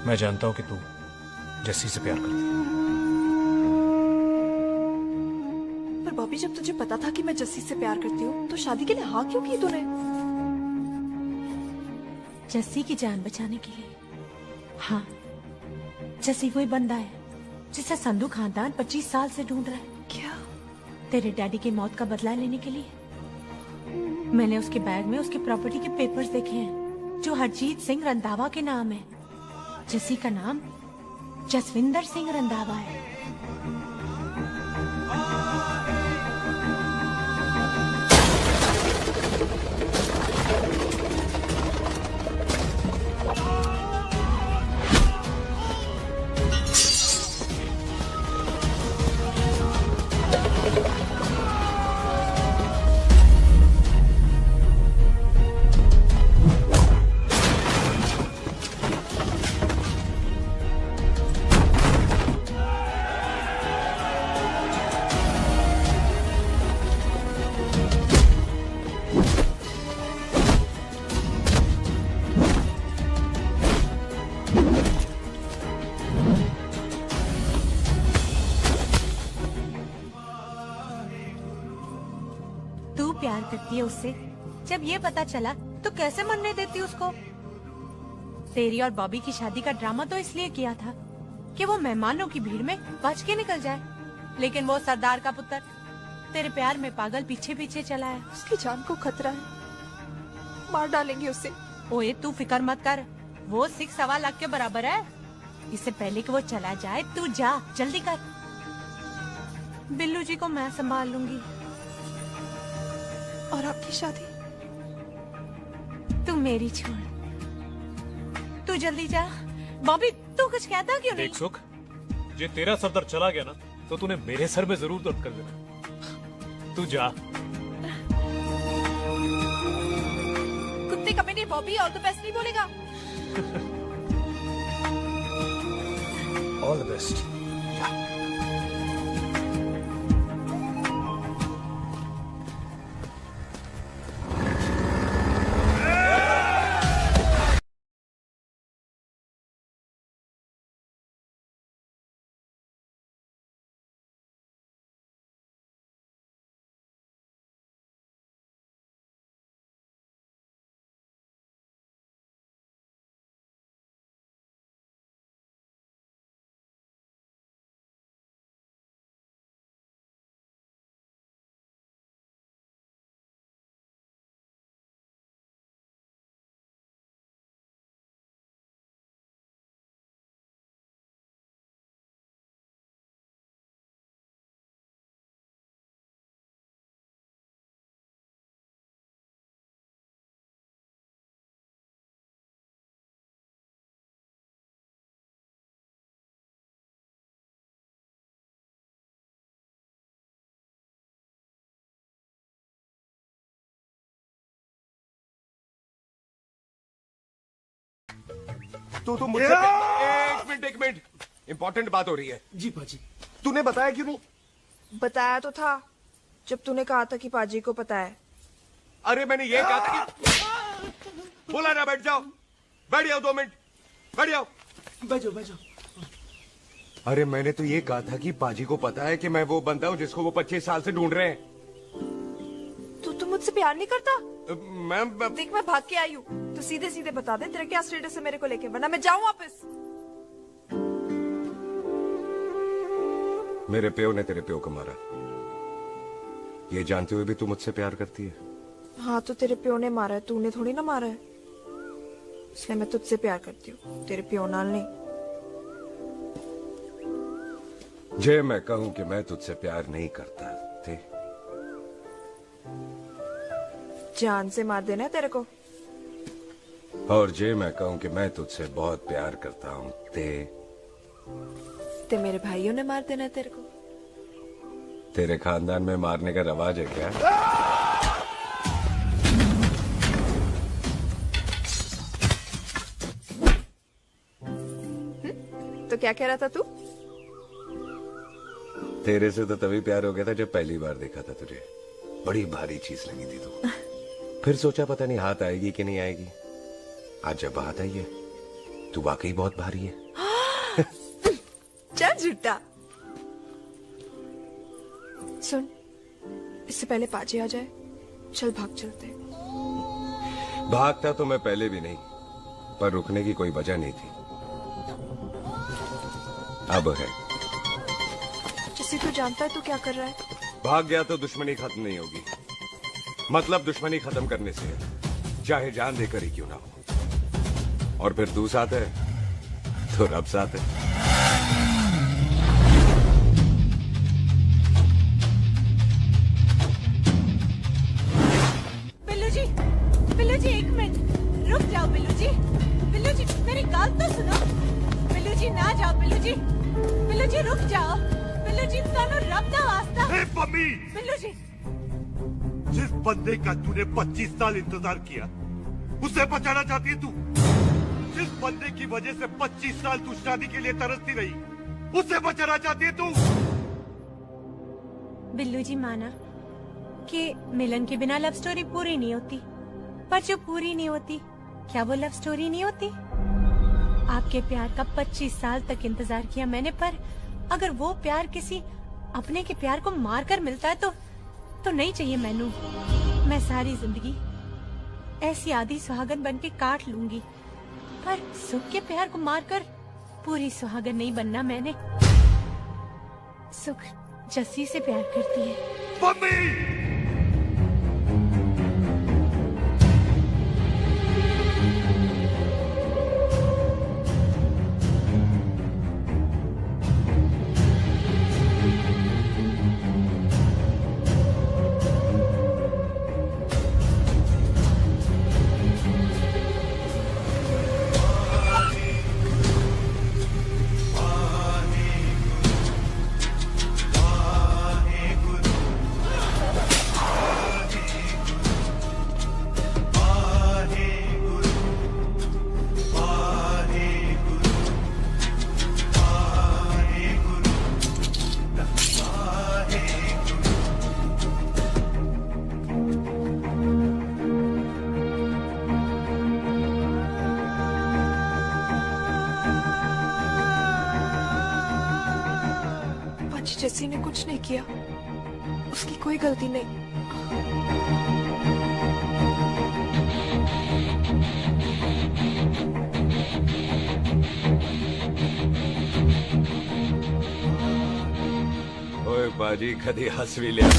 मैं जानता हूं कि तू जस्सी से प्यार करती है। पर बॉबी, जब तुझे पता था कि मैं जस्सी से प्यार करती हूँ तो शादी के लिए हाँ क्यों की तूने? जस्सी की जान बचाने के लिए। हाँ, जस्सी वही बंदा है जिसे संधू खानदान 25 साल से ढूंढ रहा है। क्या? तेरे डैडी की मौत का बदला लेने के लिए। मैंने उसके बैग में उसके प्रॉपर्टी के पेपर्स देखे हैं जो हरजीत सिंह रंधावा के नाम है। जस्सी का नाम जसविंदर सिंह रंधावा है। प्यार करती है उससे। जब ये पता चला तो कैसे मरने देती उसको? तेरी और बॉबी की शादी का ड्रामा तो इसलिए किया था कि वो मेहमानों की भीड़ में बच के निकल जाए, लेकिन वो सरदार का पुत्र तेरे प्यार में पागल पीछे पीछे चला है। उसकी जान को खतरा है, मार डालेंगे उसे। ओए तू फिक्र मत कर, वो 6.25 लाख के बराबर है। इससे पहले कि वो चला जाए तू जा, जल्दी कर। बिल्लू जी को मैं संभाल लूंगी। और आपकी शादी? तू मेरी छोड़, तू जल्दी जा। बॉबी तू कुछ कहता क्यों नहीं? देख सुख, ये तेरा सरदार चला गया ना तो तूने मेरे सर में जरूर दर्द कर देना। तू जा। भी कमेंट बॉबी और तो बेस्ट नहीं बोलेगा। All the best. तो मुझे एक मिनट इंपॉर्टेंट बात हो रही है। जी पाजी। तूने बताया क्यों नहीं? बताया तो था जब तूने कहा था कि पाजी को पता है। अरे मैंने ये कहा था कि बोला ना बैठ जाओ, बैठ जाओ 2 मिनट, बैठ जाओ, बैठ जाओ। अरे मैंने तो ये कहा था कि पाजी को पता है कि मैं वो बंदा हूँ जिसको वो 25 साल से ढूंढ रहे हैं। तू मुझसे प्यार नहीं करता? मैम देख मैं भाग के आई हूँ, तो सीधे सीधे बता दे तेरा क्या स्टेटस है मेरे को लेके, वरना मैं जाऊँ वापस। मेरे प्यो ने तेरे प्यो को मारा, ये जानते हुए भी तू मुझसे प्यार करती है? हाँ तो तेरे प्यो ने मारा है, तूने थोड़ी ना मारा है, इसलिए मैं तुझसे प्यार करती हूँ, तेरे प्यो नाल नहीं। जे मैं कहूं कि मैं तुझसे प्यार नहीं करता थे, जान से मार देना है तेरे को। और जे मैं कहूं कि मैं तुझसे बहुत प्यार करता हूं ते मेरे भाइयों ने मार देना है तेरे को। तेरे खानदान में मारने का रवाज है क्या? तो क्या कह रहा था तू? तेरे से तो तभी प्यार हो गया था जब पहली बार देखा था तुझे, बड़ी भारी चीज लगी थी तू। फिर सोचा पता नहीं हाथ आएगी कि नहीं आएगी, आज जब हाथ आई है तू वाकई बहुत भारी है। चल झूठा। सुन, इससे पहले पाजी आ जाए, चल भाग चलते। भागता तो मैं पहले भी नहीं, पर रुकने की कोई वजह नहीं थी, अब है। जिसे तू जानता है तू क्या कर रहा है? भाग गया तो दुश्मनी खत्म नहीं होगी, मतलब दुश्मनी खत्म करने से है, चाहे जान देकर ही क्यों ना हो। और फिर तू साथ है तो रब साथ है। बिल्लू जी 1 मिनट रुक जाओ। बिल्लू जी मेरी बात तो सुनो। बिल्लू जी ना जाओ। बिल्लू जी रुक जाओ। बिल्लू जी तानो रब दा वास्ता। मम्मी, बिल्लू जी जिस बंदे का तूने 25 साल इंतजार किया उसे बचाना चाहती है तू? जिस बंदे की वजह से 25 साल तू शादी के लिए तरसती रही उसे बचाना चाहती है तू? बिल्लू जी माना कि मिलन के बिना लव स्टोरी पूरी नहीं होती, पर जो पूरी नहीं होती क्या वो लव स्टोरी नहीं होती? आपके प्यार का 25 साल तक इंतजार किया मैंने, पर अगर वो प्यार किसी अपने के प्यार को मारकर मिलता है तो नहीं चाहिए मैनू। मैं सारी जिंदगी ऐसी आधी सुहागन बन के काट लूंगी, पर सुख के प्यार को मारकर पूरी सुहागन नहीं बनना मैंने। सुख जस्सी से प्यार करती है। मम्मी! जस्सी ने कुछ नहीं किया, उसकी कोई गलती नहीं। ओए बाजी कदी हंस भी लिया।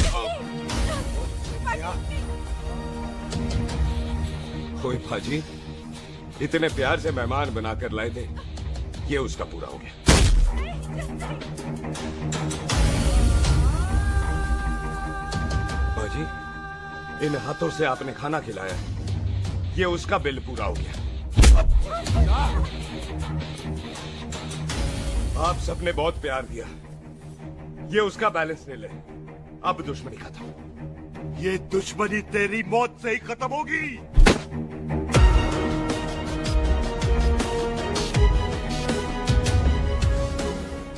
ओए बाजी इतने प्यार से मेहमान बनाकर लाए थे, ये उसका पूरा हो गया। बाजी इन हाथों से आपने खाना खिलाया, ये उसका बिल पूरा हो गया। आप सबने बहुत प्यार दिया, ये उसका बैलेंस ले ले। अब दुश्मनी खत्म। ये दुश्मनी तेरी मौत से ही खत्म होगी।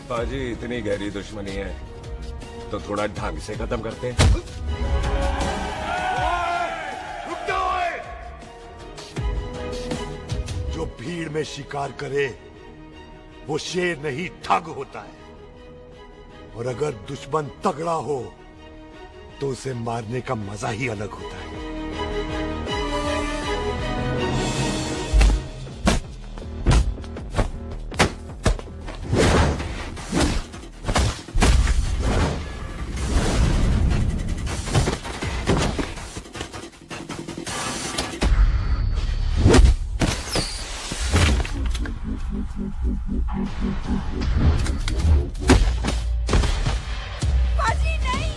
बाजी इतनी गहरी दुश्मनी है तो थोड़ा ढंग से खत्म करते हैं। रुक जाओ। जो भीड़ में शिकार करे वो शेर नहीं ठग होता है, और अगर दुश्मन तगड़ा हो तो उसे मारने का मजा ही अलग होता है। बाजी नहीं।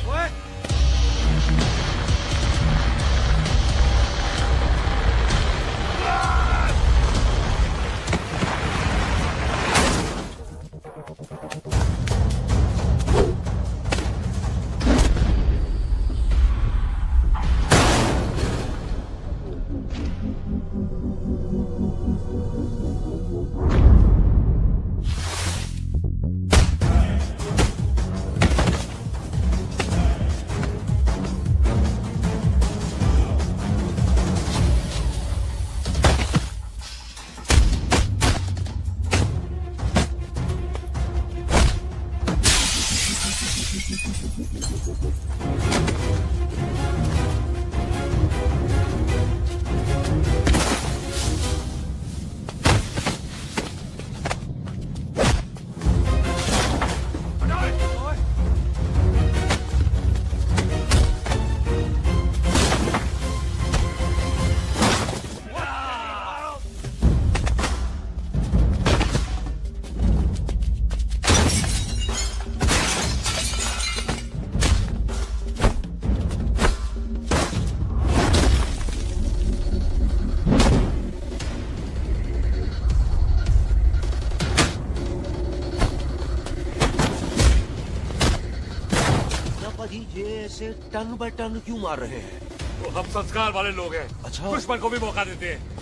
ये ऐसे टन बाय टन क्यों मार रहे हैं? तो हम संस्कार वाले लोग हैं। अच्छा। दुश्मन को भी मौका देते हैं।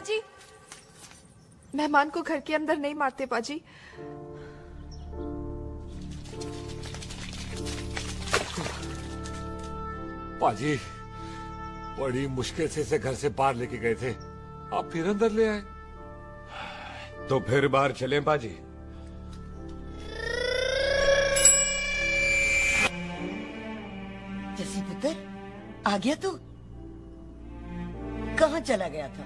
पाजी, मेहमान को घर के अंदर नहीं मारते पाजी। पाजी, बड़ी मुश्किल से इसे घर से बाहर लेके गए थे, आप फिर अंदर ले आए। तो फिर बाहर चलें पाजी। जसी पुत्र, आ गया तू? कहाँ चला गया था?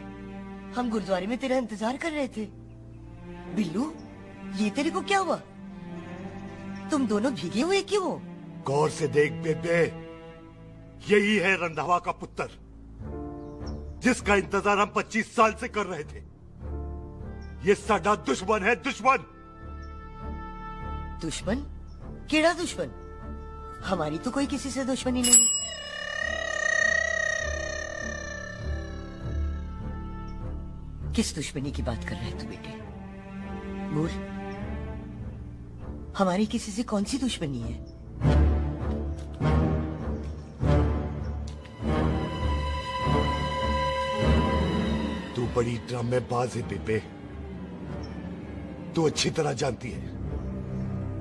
हम गुरुद्वारे में तेरा इंतजार कर रहे थे। बिल्लू, ये तेरे को क्या हुआ? तुम दोनों भीगे हुए क्यों हो? गौर से देख बेबे, यही है रंधावा का पुत्र, जिसका इंतजार हम 25 साल से कर रहे थे। ये साडा दुश्मन है, दुश्मन। दुश्मन? केड़ा दुश्मन? हमारी तो कोई किसी से दुश्मनी नहीं। किस दुश्मनी की बात कर रहे हैं तू बेटे? बोल, हमारी किसी से कौन सी दुश्मनी है? तू बड़ी ड्रामेबाज है बेबे। तू अच्छी तरह जानती है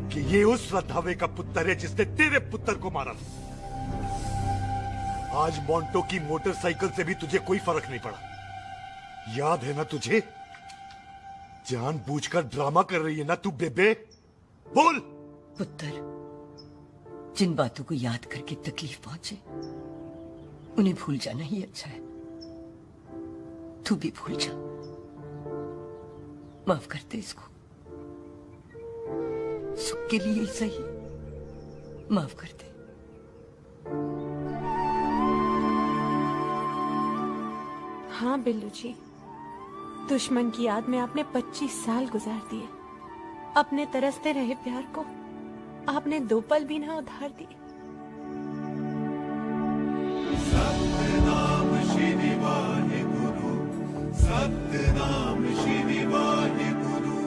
कि ये उस रंधावे का पुत्र है जिसने तेरे पुत्र को मारा। आज मोंटो की मोटरसाइकिल से भी तुझे कोई फर्क नहीं पड़ा। याद है ना तुझे? जानबूझकर ड्रामा कर रही है ना तू बेबे? बोल। पुत्र, जिन बातों को याद करके तकलीफ पहुंचे उन्हें भूल जाना ही अच्छा है। तू भी भूल जा। माफ कर दे इसको, सुख के लिए ही सही। माफ कर दे। हाँ बिल्लू जी, दुश्मन की याद में आपने 25 साल गुजार दिए। अपने तरसते रहे प्यार को आपने 2 पल भी ना उधार दिए। सतनाम श्री वाहेगुरु, सतनाम श्री वाहेगुरु,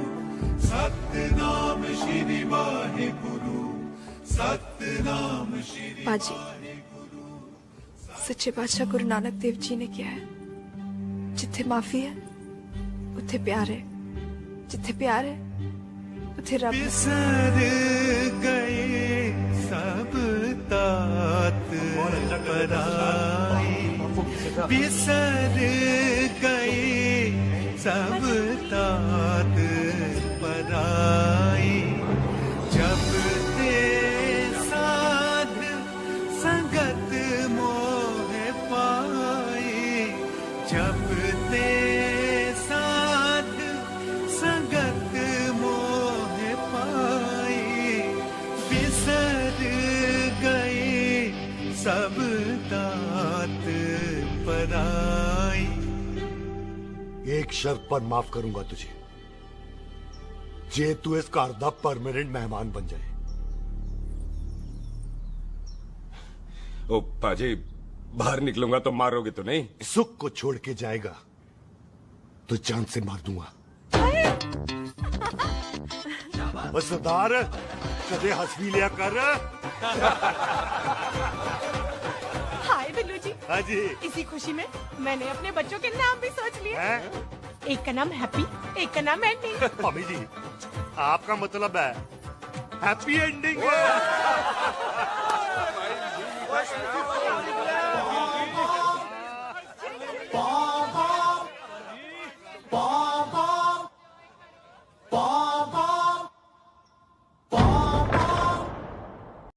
सतनाम श्री वाहेगुरु, सतनाम श्री। पाजी, सच्चे बादशाह गुरु नानक देव जी ने किया है, जिथे माफी है उथे प्यार है, जिथे प्यार है उथे रब। बिसर गए सब तात पराई, बिसर गए सब तात पराई। जब ते साध संगत मोह पाई, जब ते साध संगत मोह पाई, बिसर गए सब तात पराई। एक शर्त पर माफ करूंगा तुझे, जे तू इस घर दा परमानेंट मेहमान बन जाए। ओ पाजी, बाहर निकलूंगा तो मारोगे तो नहीं? सुख को छोड़ के जाएगा तो जान से मार दूंगा। बस सरदार, कदे हंस भी लिया कर। हाय बिल्लू जी। हाँ जी। इसी खुशी में मैंने अपने बच्चों के नाम भी सोच लिए। एक का नाम हैप्पी, एक का नाम एंडिंग। मम्मी जी, आपका मतलब है हैप्पी एंडिंग।